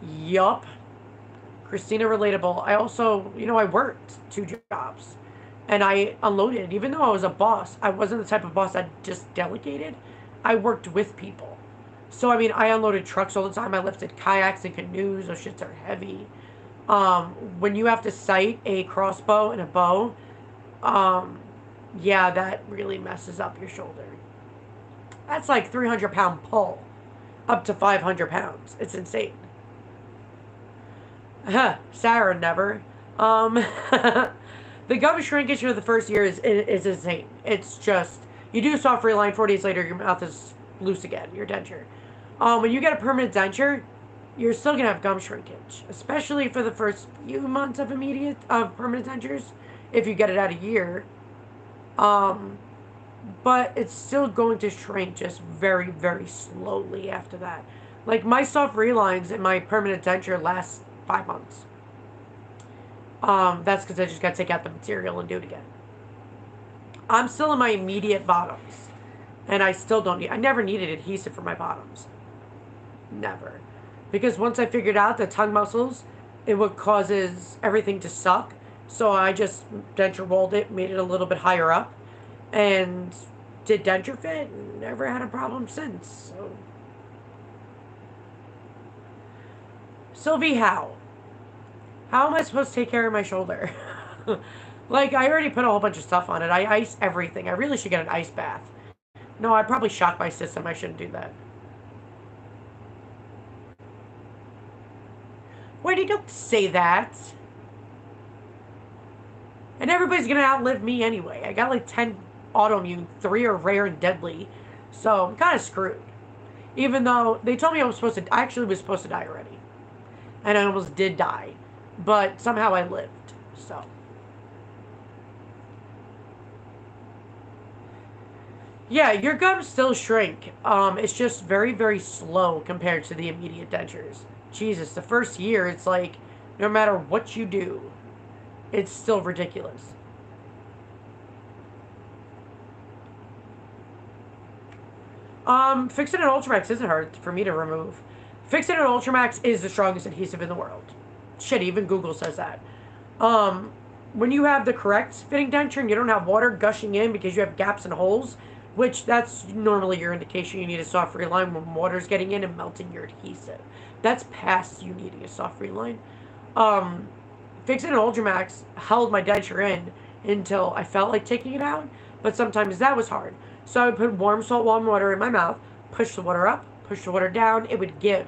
Yup. Christina relatable. I also, I worked 2 jobs. And I unloaded. Even though I was a boss, I wasn't the type of boss that just delegated. I worked with people. So, I mean, I unloaded trucks all the time. I lifted kayaks and canoes. Those shits are heavy. When you have to sight a crossbow and a bow, um, yeah, that really messes up your shoulder. That's like 300-pound pull, up to 500 pounds. It's insane. Sarah never. Um, the gum shrinkage for the first year is insane. It's just you do soft reline, 4 days later your mouth is loose again. Your denture. When you get a permanent denture, you're still gonna have gum shrinkage, especially for the first few months of permanent dentures. If you get it at a year, um, but it's still going to shrink just very very slowly after that. Like my soft relines and my permanent denture last 5 months. That's because I just got to take out the material and do it again. I'm still in my immediate bottoms, and I still don't need. I never needed adhesive for my bottoms, never, because once I figured out the tongue muscles, it what causes everything to suck. So I just denture rolled it, made it a little bit higher up, and did denture fit. And never had a problem since. So, Sylvie, how am I supposed to take care of my shoulder? Like, I already put a whole bunch of stuff on it. I ice everything. I really should get an ice bath. No, I probably shocked my system. I shouldn't do that. Why do you don't say that? And everybody's gonna outlive me anyway. I got like 10 autoimmune, 3 are rare and deadly. So I'm kind of screwed. Even though they told me I actually was supposed to die already. And I almost did die. But somehow I lived. So. Yeah, your gums still shrink. It's just very, very slow compared to the immediate dentures. Jesus, the first year, it's like no matter what you do, it's still ridiculous. Fixing an Ultramax isn't hard for me to remove. Fixing an Ultramax is the strongest adhesive in the world. Shit, even Google says that. Um, when you have the correct fitting denture and you don't have water gushing in because you have gaps and holes, which that's normally your indication you need a soft reline when water's getting in and melting your adhesive. That's past you needing a soft reline. Um, Fixing an Ultramax held my denture in until I felt like taking it out, but sometimes that was hard. So I would put warm salt warm water in my mouth, push the water up, push the water down, it would give.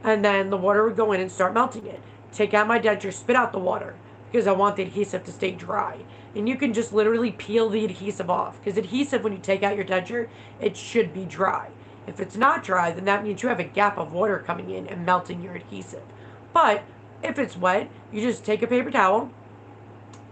And then the water would go in and start melting it. Take out my denture, spit out the water because I want the adhesive to stay dry. And you can just literally peel the adhesive off because adhesive, when you take out your denture, it should be dry. If it's not dry, then that means you have a gap of water coming in and melting your adhesive. But if it's wet, you just take a paper towel.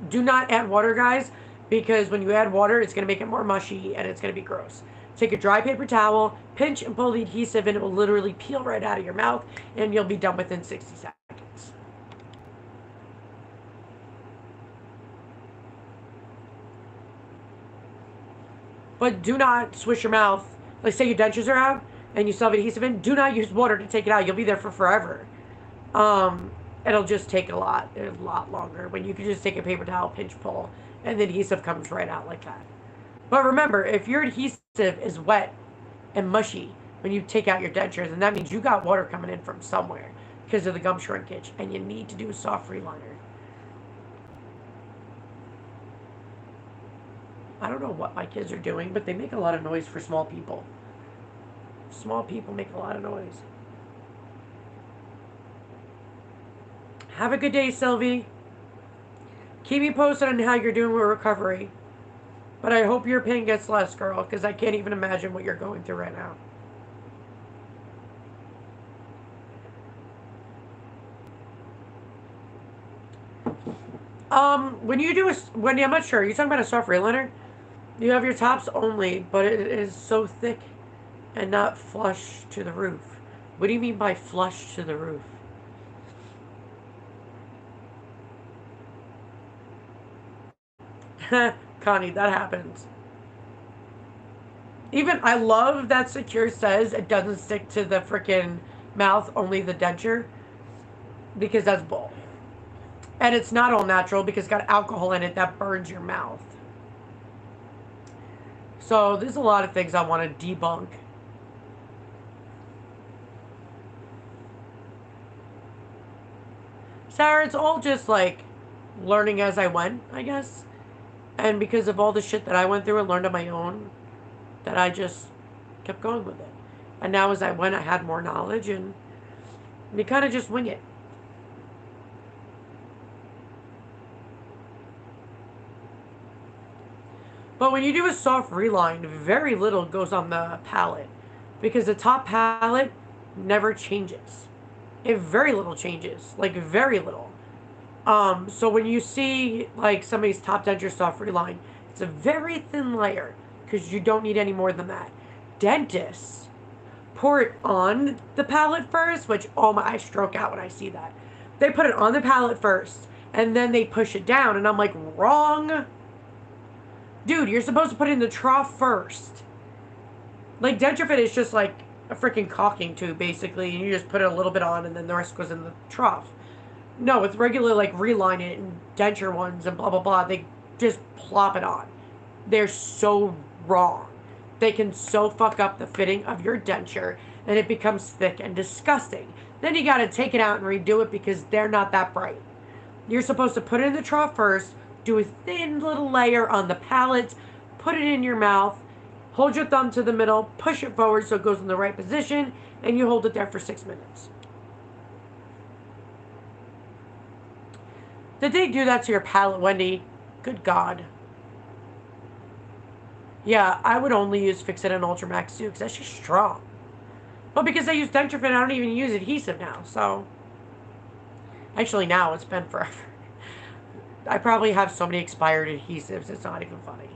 Do not add water, guys, because when you add water, it's going to make it more mushy and it's going to be gross. Take a dry paper towel, pinch and pull the adhesive, and it will literally peel right out of your mouth, and you'll be done within 60 seconds. But do not swish your mouth. Like, say your dentures are out and you still have adhesive in, do not use water to take it out. You'll be there for forever. Um, It'll just take a lot longer when you can just take a paper towel, pinch, pull, and the adhesive comes right out like that. But remember, if your adhesive is wet and mushy when you take out your dentures, then that means you got water coming in from somewhere because of the gum shrinkage, and you need to do a soft reliner. I don't know what my kids are doing, but they make a lot of noise for small people. Small people make a lot of noise. Have a good day, Sylvie. Keep me posted on how you're doing with recovery. But I hope your pain gets less, girl, because I can't even imagine what you're going through right now. When I'm not sure, you're talking about a soft reliner? You have your tops only, but it is so thick and not flush to the roof. What do you mean by flush to the roof? Connie, that happens. Even I love that Secure says it doesn't stick to the freaking mouth, only the denture, because that's bull. And it's not all natural because it's got alcohol in it that burns your mouth. So there's a lot of things I want to debunk. Sarah, it's all just like learning as I went, I guess. And because of all the shit that I went through and learned on my own, that I just kept going with it. And now as I went, I had more knowledge, and you kind of just wing it. But when you do a soft reline, very little goes on the palette because the top palette never changes. It very little changes, like very little. So when you see like somebody's top denture soft reline, it's a very thin layer because you don't need any more than that. Dentists pour it on the palette first, which oh my, I stroke out when I see that. They put it on the palette first and then they push it down, and I'm like, wrong. Dude, you're supposed to put it in the trough first. Like, Denture Fit is just like a freaking caulking tube, basically, and you just put it a little bit on, and then the rest goes in the trough. No, with regular, like, reline it and denture ones and blah, blah, blah, they just plop it on. They're so wrong. They can so fuck up the fitting of your denture, and it becomes thick and disgusting. Then you gotta take it out and redo it because they're not that bright. You're supposed to put it in the trough first, do a thin little layer on the palate, put it in your mouth, hold your thumb to the middle, push it forward so it goes in the right position, and you hold it there for 6 minutes. Did they do that to your palate, Wendy? Good God. Yeah, I would only use Fix It and Ultramax too, because that's just strong. But because I use Denture Fit, I don't even use adhesive now, so. Actually, now it's been forever. I probably have so many expired adhesives, it's not even funny.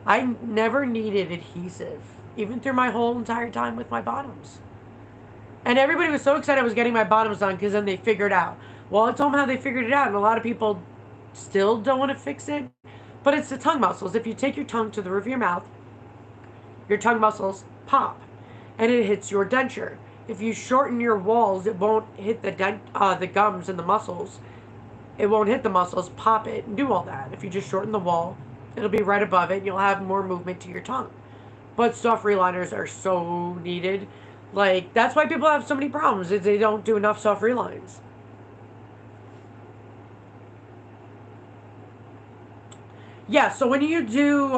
I never needed adhesive, even through my whole entire time with my bottoms. And everybody was so excited I was getting my bottoms done because then they figured out. Well, I told them how they figured it out, and a lot of people still don't want to fix it. But it's the tongue muscles. If you take your tongue to the roof of your mouth, your tongue muscles pop, and it hits your denture. If you shorten your walls, it won't hit the gums and the muscles. It won't hit the muscles, pop it, and do all that. If you just shorten the wall, it'll be right above it, and you'll have more movement to your tongue. But soft reliners are so needed. Like, that's why people have so many problems, is they don't do enough soft relines. Yeah, so when you do,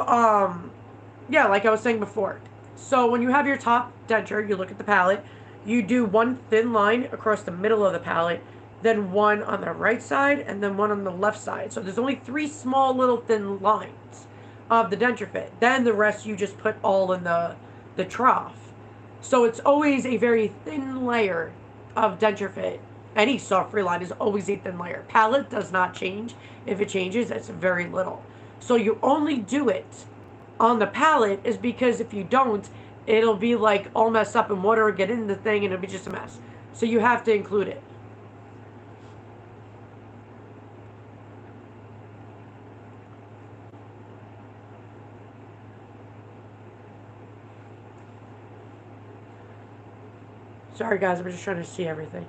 yeah, like I was saying before. So when you have your top denture, you look at the palette, you do one thin line across the middle of the palette, then one on the right side, and then one on the left side. So there's only 3 small little thin lines of the denture fit. Then the rest you just put all in the trough. So it's always a very thin layer of denture fit. Any soft reline is always a thin layer. Palette does not change. If it changes, it's very little. So you only do it on the palette is because if you don't, it'll be like all messed up and water will get in the thing and it'll be just a mess. So you have to include it. Sorry guys, I'm just trying to see everything.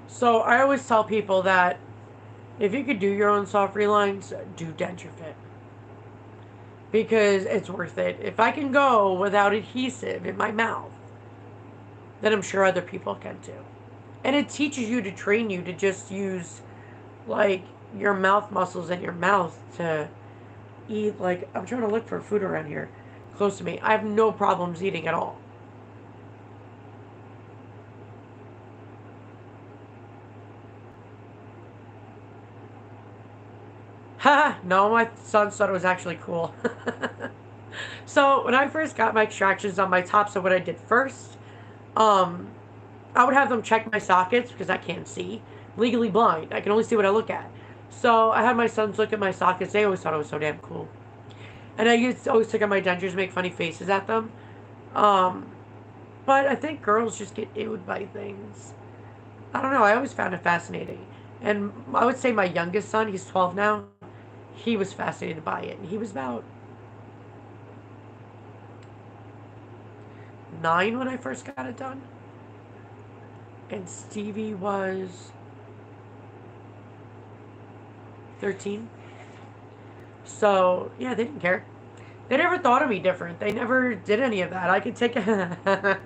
So I always tell people that if you could do your own soft relines, do Denture Fit. Because it's worth it. If I can go without adhesive in my mouth, then I'm sure other people can too. And it teaches you to train you to just use like your mouth muscles and your mouth to eat. Like, I'm trying to look for food around here close to me. I have no problems eating at all. Ha! No, my son thought it was actually cool. So when I first got my extractions on my top, so what I did first, um, I would have them check my sockets because I can't see. Legally blind. I can only see what I look at. So I had my sons look at my sockets. They always thought it was so damn cool. And I used to always look at my dentures, make funny faces at them. Um, but I think girls just get ewed by things. I don't know. I always found it fascinating. And I would say my youngest son, he's 12 now, he was fascinated by it. And he was about 9 when I first got it done. And Stevie was 13. So, yeah, they didn't care. They never thought of me different. They never did any of that. I could take a...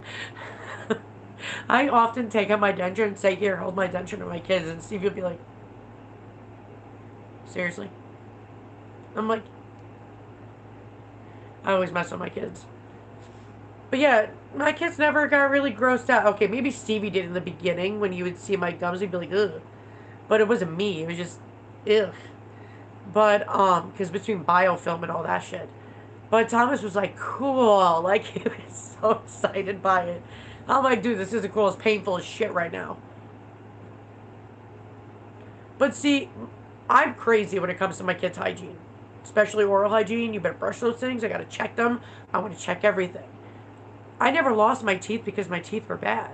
I often take out my denture and say, here, hold my denture to my kids, and Steve would be like, seriously? I'm like, I always mess with my kids. But yeah, my kids never got really grossed out. Okay, maybe Stevie did in the beginning when you would see my gums, he'd be like, ugh. But it wasn't me. It was just, ugh. But, because between biofilm and all that shit. But Thomas was like, cool. Like, he was so excited by it. I'm like, dude, this isn't cool. It's painful as shit right now. But see, I'm crazy when it comes to my kids' hygiene. Especially oral hygiene. You better brush those things. I gotta check them. I want to check everything. I never lost my teeth because my teeth were bad.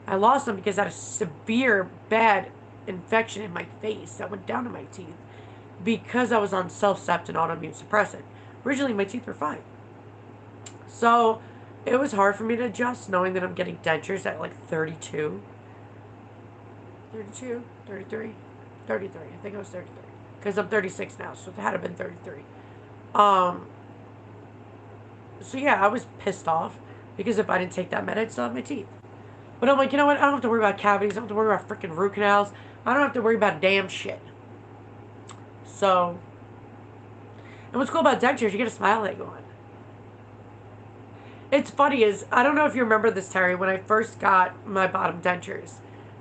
I lost them because I had a severe bad infection in my face that went down to my teeth because I was on self-sept and autoimmune suppressant. Originally, my teeth were fine. So it was hard for me to adjust knowing that I'm getting dentures at like 32. 32? 33? 33. I think I was 33. Because I'm 36 now, so it had to have been 33. So yeah, I was pissed off because if I didn't take that med, I'd still have my teeth. But I'm like, you know what? I don't have to worry about cavities. I don't have to worry about freaking root canals. I don't have to worry about damn shit. So, and what's cool about dentures, you get a smile that go on. It's funny is, I don't know if you remember this, Terry, when I first got my bottom dentures.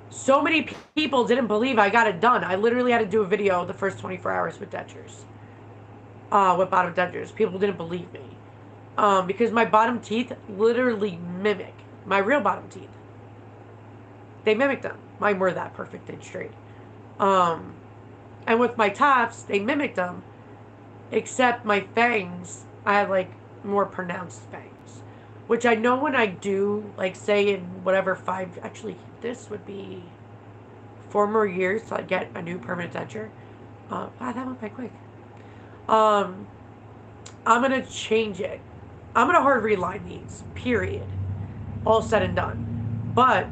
So many people didn't believe I got it done. I literally had to do a video the first 24 hours with dentures. With bottom dentures. People didn't believe me. Because my bottom teeth literally mimic my real bottom teeth. They mimic them. Mine were that perfect and straight. And with my tops, they mimicked them. Except my fangs, I had like more pronounced fangs. Which I know when I do, like say in whatever actually this would be 4 more years till I get a new permanent denture. Wow, that went by quick. I'm gonna change it. I'm gonna hard reline these, period. All said and done. But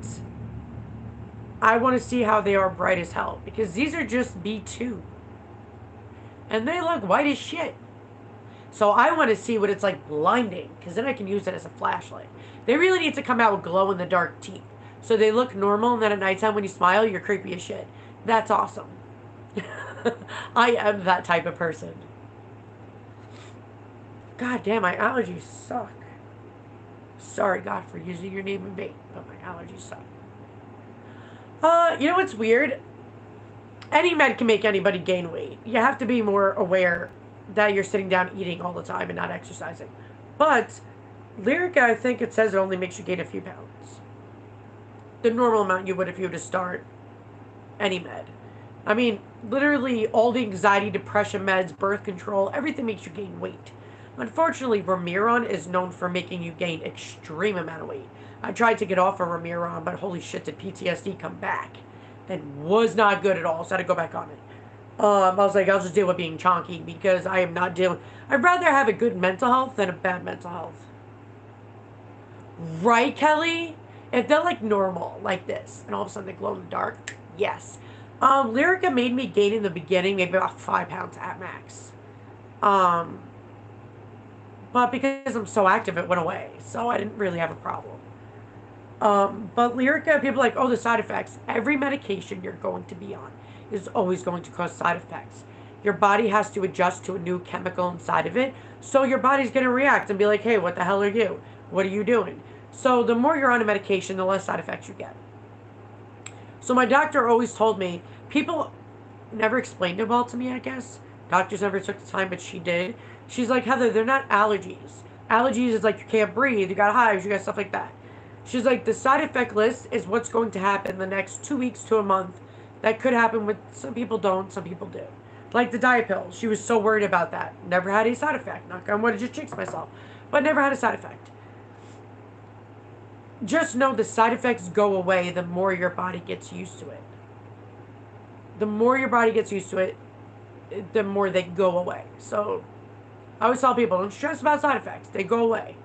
I want to see how they are bright as hell. Because these are just B2. And they look white as shit. So I want to see what it's like blinding. Because then I can use it as a flashlight. They really need to come out with glow-in-the-dark teeth. So they look normal, and then at nighttime when you smile, you're creepy as shit. That's awesome. I am that type of person. God damn, my allergies suck. Sorry, God, for using your name in vain, but my allergies suck. You know what's weird? Any med can make anybody gain weight. You have to be more aware that you're sitting down eating all the time and not exercising. But Lyrica, I think it says it only makes you gain a few pounds. The normal amount you would if you were to start any med. I mean, literally all the anxiety, depression meds, birth control, everything makes you gain weight. Unfortunately, Remeron is known for making you gain extreme amount of weight. I tried to get off of Remeron, but holy shit, did PTSD come back. And was not good at all, so I had to go back on it. I was like, I'll just deal with being chonky because I am not dealing... I'd rather have a good mental health than a bad mental health. Right, Kelly? If they're like normal, like this, and all of a sudden they glow in the dark, yes. Lyrica made me gain in the beginning maybe about 5 pounds at max. But because I'm so active, it went away. So I didn't really have a problem. But Lyrica, people are like, oh, the side effects. Every medication you're going to be on is always going to cause side effects. Your body has to adjust to a new chemical inside of it. So your body's going to react and be like, hey, what the hell are you? What are you doing? So the more you're on a medication, the less side effects you get. So my doctor always told me, people never explained it well to me, I guess. Doctors never took the time, but she did. She's like, Heather, they're not allergies. Allergies is like you can't breathe, you got hives, you got stuff like that. She's like, the side effect list is what's going to happen the next 2 weeks to a month. That could happen with some people don't, some people do. Like the diet pill. She was so worried about that. Never had a side effect. Not gonna want to just jinx myself. But never had a side effect. Just know the side effects go away the more your body gets used to it. The more your body gets used to it, the more they go away. So I always tell people, don't stress about side effects. They go away.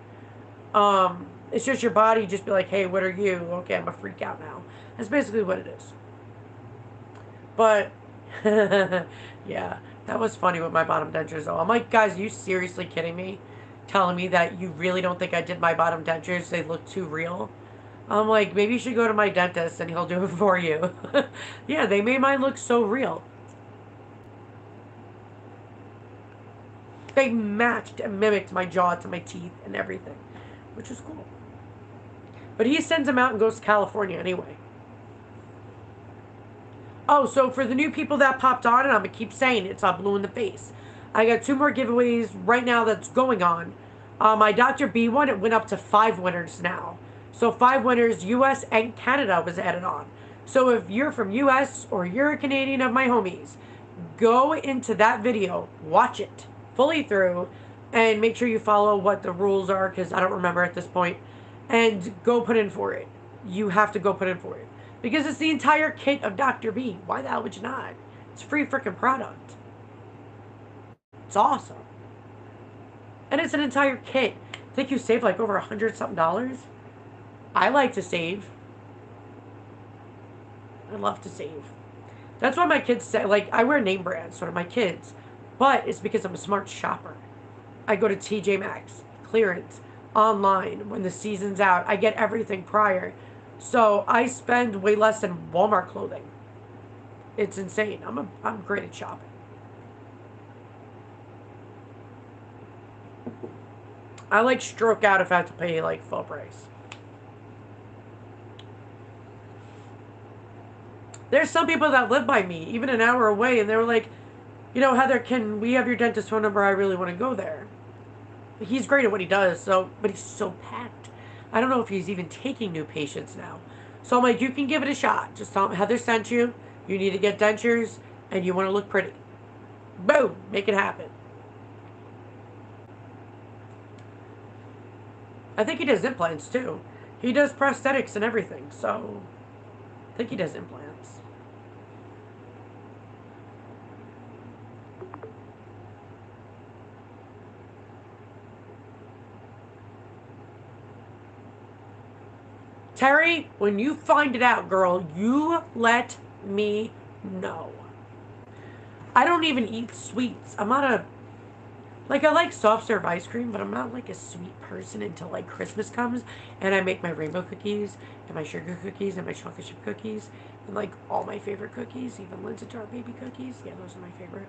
It's just your body just be like, hey, what are you? Okay, I'm a freak out now. That's basically what it is. But, yeah, that was funny with my bottom dentures, though. I'm like, guys, are you seriously kidding me? telling me that you really don't think I did my bottom dentures. They look too real. I'm like, maybe you should go to my dentist and he'll do it for you. Yeah, they made mine look so real. They matched and mimicked my jaw to my teeth and everything, which is cool. But he sends them out and goes to California anyway. Oh, so for the new people that popped on, and I'm going to keep saying it, it's all blue in the face. I got 2 more giveaways right now that's going on. My Dr. B one, it went up to 5 winners now. So 5 winners, US and Canada was added on. So if you're from US or you're a Canadian of my homies, go into that video, watch it fully through, and make sure you follow what the rules are, because I don't remember at this point, and go put in for it. You have to go put in for it. Because it's the entire kit of Dr. B. Why the hell would you not? It's a free freaking product. It's awesome. And it's an entire kit. I think you save like over $100 something. I like to save. I love to save. That's why my kids say, like, I wear name brands for my kids. But it's because I'm a smart shopper. I go to TJ Maxx, clearance, online, when the season's out. I get everything prior. So I spend way less than Walmart clothing. It's insane. I'm great at shopping. I like stroke out if I have to pay like full price. There's some people that live by me, even an hour away, and they were like, you know, Heather, can we have your dentist phone number? I really want to go there. He's great at what he does, so, but he's so packed. I don't know if he's even taking new patients now. So I'm like, you can give it a shot. Just tell him Heather sent you. You need to get dentures, and you want to look pretty. Boom, make it happen. I think he does implants too. He does prosthetics and everything, so I think he does implants. Terry, when you find it out, girl, you let me know. I don't even eat sweets. I'm not a... Like, I like soft serve ice cream, but I'm not like a sweet person until like Christmas comes and I make my rainbow cookies and my sugar cookies and my chocolate chip cookies and like all my favorite cookies, even Lindt baby cookies. Yeah, those are my favorite.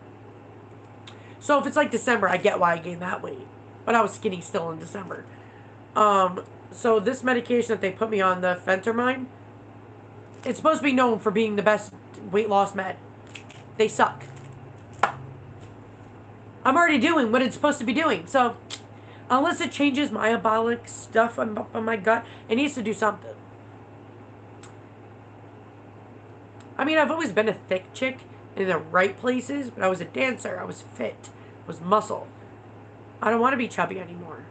So if it's like December, I get why I gained that weight. But I was skinny still in December. So this medication that they put me on, the Phentermine, it's supposed to be known for being the best weight loss med. They suck. I'm already doing what it's supposed to be doing. So unless it changes metabolic stuff on my gut, it needs to do something. I mean, I've always been a thick chick in the right places, but I was a dancer. I was fit. I was muscle. I don't want to be chubby anymore.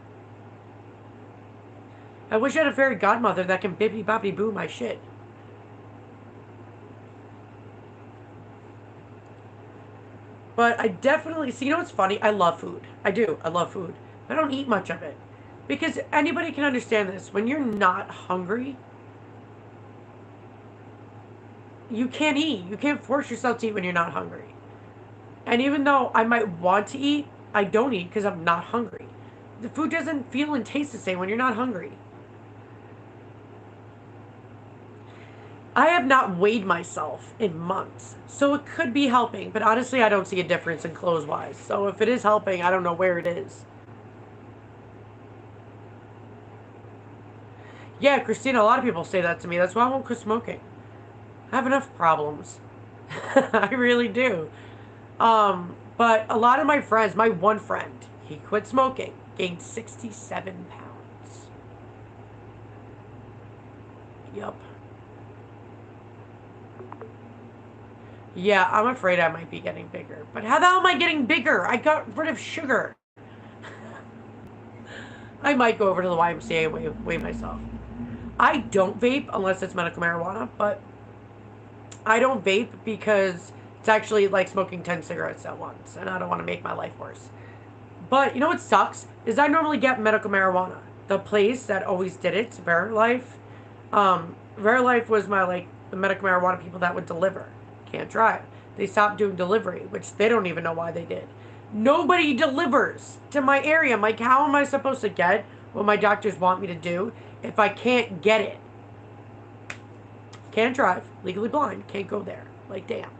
I wish I had a fairy godmother that can bibbidi bobbidi boo my shit. But I definitely, see, you know what's funny? I love food. I do. I love food. I don't eat much of it. Because anybody can understand this. When you're not hungry, you can't eat. You can't force yourself to eat when you're not hungry. And even though I might want to eat, I don't eat because I'm not hungry. The food doesn't feel and taste the same when you're not hungry. I have not weighed myself in months, so it could be helping, but honestly, I don't see a difference in clothes-wise. So if it is helping, I don't know where it is. Yeah, Christina, a lot of people say that to me. That's why I won't quit smoking. I have enough problems. I really do. But a lot of my friends, my one friend, he quit smoking, gained 67 pounds. Yup. Yeah, I'm afraid I might be getting bigger. But how the hell am I getting bigger? I got rid of sugar. I might go over to the YMCA and weigh myself. I don't vape unless it's medical marijuana, but I don't vape because it's actually like smoking 10 cigarettes at once, and I don't want to make my life worse. But you know what sucks? Is I normally get medical marijuana. The place that always did it, Verilife. Verilife was my, like, the medical marijuana people that would deliver. Can't drive. They stopped doing delivery, which they don't even know why they did. Nobody delivers to my area. I'm like, how am I supposed to get what my doctors want me to do if I can't get it? Can't drive, legally blind, can't go there. Like, damn.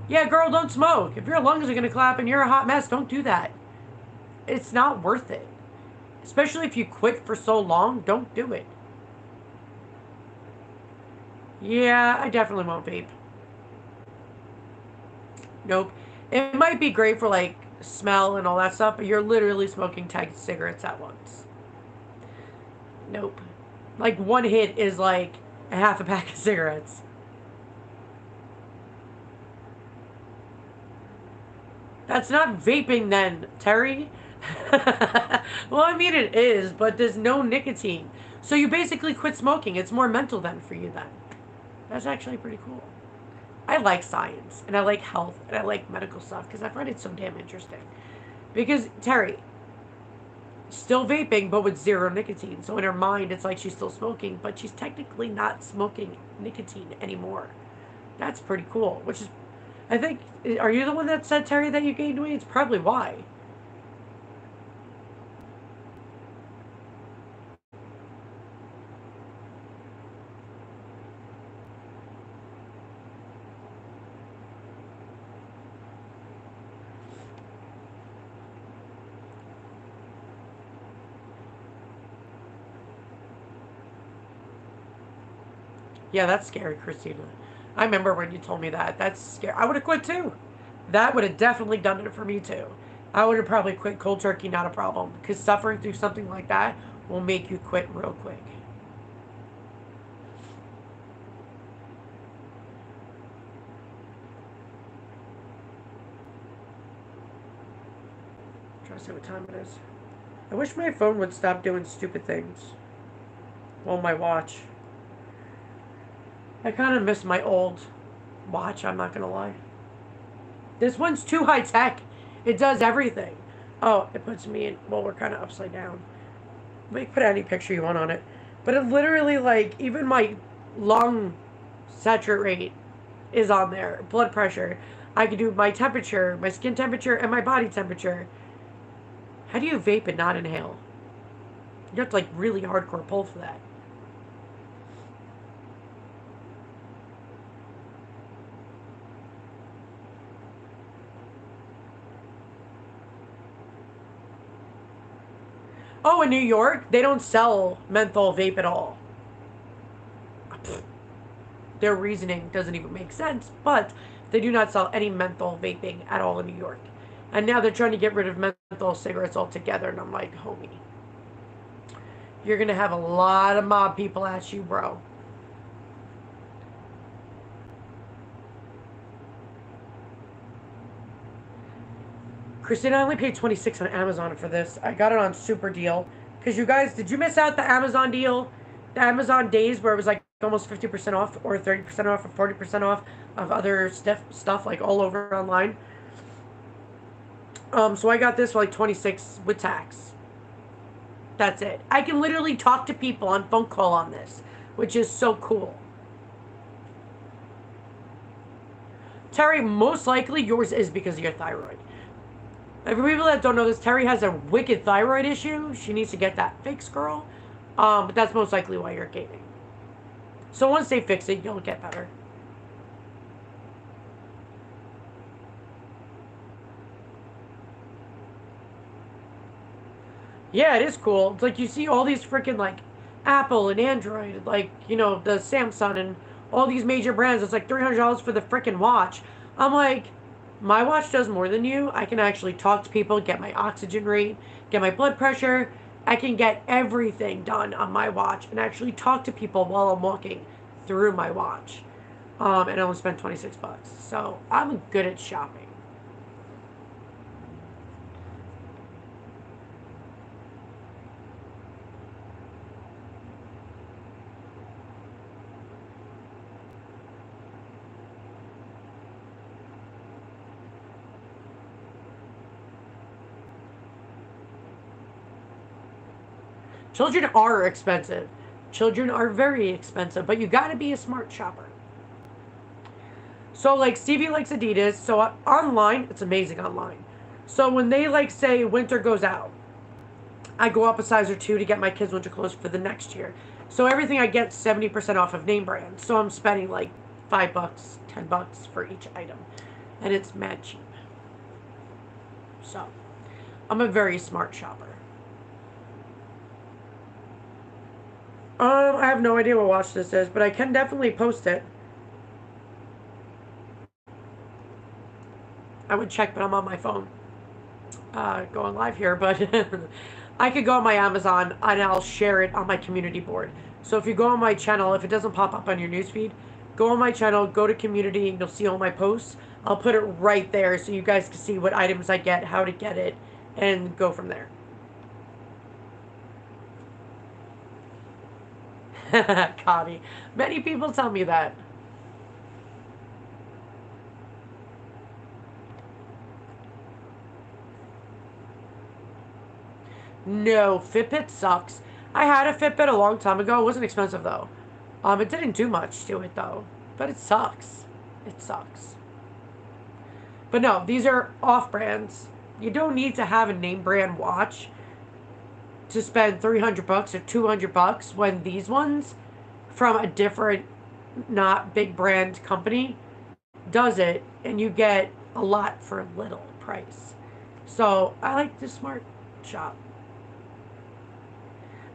Yeah, girl, don't smoke. If your lungs are gonna clap and you're a hot mess, don't do that. It's not worth it. Especially if you quit for so long, don't do it. Yeah, I definitely won't vape. Nope. It might be great for like smell and all that stuff, but you're literally smoking 10 cigarettes at once. Nope. Like one hit is like a half a pack of cigarettes. That's not vaping then, Terry. Well, I mean it is, but there's no nicotine. So you basically quit smoking. It's more mental then for you then. That's actually pretty cool. I like science and I like health and I like medical stuff because I find it so damn interesting. Because Terry, still vaping but with zero nicotine. So in her mind it's like she's still smoking, but she's technically not smoking nicotine anymore. That's pretty cool. Which is I think are you the one that said, Terry, that you gained weight? It's probably why. Yeah, that's scary, Christina. I remember when you told me that. That's scary. I would have quit too. That would have definitely done it for me too. I would have probably quit cold turkey, not a problem. Because suffering through something like that will make you quit real quick. Try to see what time it is. I wish my phone would stop doing stupid things. Well, my watch. I kind of miss my old watch, I'm not going to lie. This one's too high tech. It does everything. Oh, it puts me in. Well, we're kind of upside down. We can put any picture you want on it. But it literally, like, even my lung saturate rate is on there. Blood pressure. I can do my temperature, my skin temperature, and my body temperature. How do you vape and not inhale? You have to, like, really hardcore pull for that. Oh, in New York, they don't sell menthol vape at all. Their reasoning doesn't even make sense, but they do not sell any menthol vaping at all in New York. And now they're trying to get rid of menthol cigarettes altogether, and I'm like, homie, you're gonna have a lot of mob people ask you, bro. Christina, I only paid 26 on Amazon for this. I got it on super deal. Because you guys, did you miss out the Amazon deal? The Amazon days where it was like almost 50% off or 30% off or 40% off of other stuff like all over online. So I got this for like 26 with tax. That's it. I can literally talk to people on phone call on this, which is so cool. Terry, most likely yours is because of your thyroid. And for people that don't know this, Terry has a wicked thyroid issue. She needs to get that fixed, girl. But that's most likely why you're gaining. So once they fix it, you'll get better. Yeah, it is cool. It's like you see all these freaking like Apple and Android, like, the Samsung and all these major brands. It's like $300 for the freaking watch. I'm like, my watch does more than you. I can actually talk to people, get my oxygen rate, get my blood pressure. I can get everything done on my watch and actually talk to people while I'm walking through my watch. And I only spent 26 bucks. So I'm good at shopping. Children are expensive. Children are very expensive, but you got to be a smart shopper. So like Stevie likes Adidas. So online, it's amazing online. So when they like say winter goes out, I go up a size or two to get my kids winter clothes for the next year. So everything I get 70% off of name brand. So I'm spending like $5, $10 for each item, and it's mad cheap. So I'm a very smart shopper. I have no idea what watch this is, but I can definitely post it. I would check, but I'm on my phone, going live here. But I could go on my Amazon and I'll share it on my community board. So if you go on my channel, if it doesn't pop up on your newsfeed, go on my channel, go to community, and you'll see all my posts. I'll put it right there so you guys can see what items I get, how to get it, and go from there. Connie, many people tell me that. No, Fitbit sucks. I had a Fitbit a long time ago. It wasn't expensive though. It didn't do much to it though, but it sucks. It sucks. But no, these are off brands. You don't need to have a name brand watch to spend $300 or $200 when these ones from a different, not big brand company does it, and you get a lot for a little price. So I like the smart shop.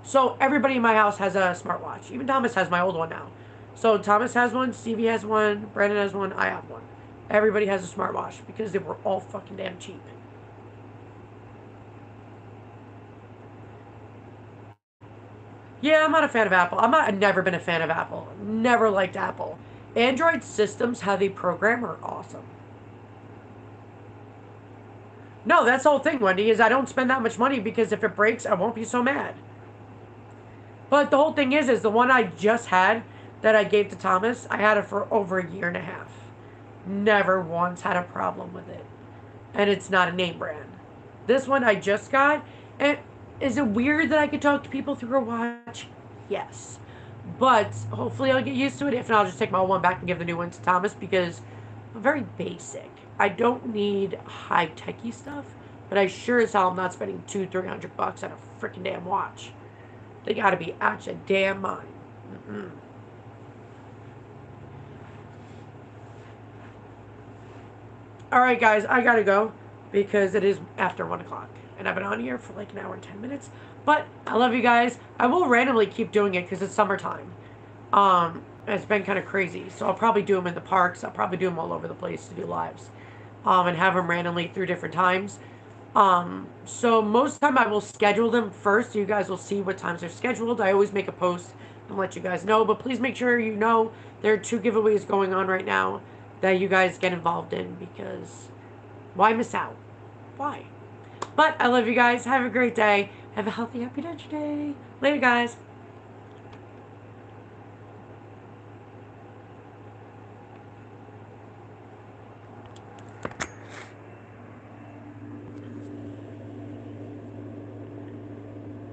So everybody in my house has a smartwatch. Even Thomas has my old one now. So Thomas has one, Stevie has one, Brandon has one, I have one. Everybody has a smartwatch because they were all fucking damn cheap. Yeah, I'm not a fan of Apple. I've never been a fan of Apple. Never liked Apple. Android systems, how they program, are awesome. No, that's the whole thing, Wendy, is I don't spend that much money because if it breaks, I won't be so mad. But the whole thing is the one I just had that I gave to Thomas, I had it for over a year and a half. Never once had a problem with it. And it's not a name brand. This one I just got, and is it weird that I could talk to people through a watch? Yes. But hopefully I'll get used to it. If not, I'll just take my old one back and give the new one to Thomas because I'm very basic. I don't need high techy stuff, but I sure as hell am not spending $200-300 on a freaking damn watch. They gotta be out your damn mind. Mm-mm. All right, guys, I gotta go because it is after 1 o'clock, and I've been on here for like an hour and 10 minutes. But I love you guys. I will randomly keep doing it because it's summertime. It's been kind of crazy, so I'll probably do them in the parks. I'll probably do them all over the place to do lives, and have them randomly through different times. So most of the time I will schedule them first so you guys will see what times they're scheduled. I always make a post and let you guys know, but please make sure you know there are 2 giveaways going on right now that you guys get involved in because why miss out? Why? But I love you guys. Have a great day. Have a healthy, happy Denture day. Later, guys.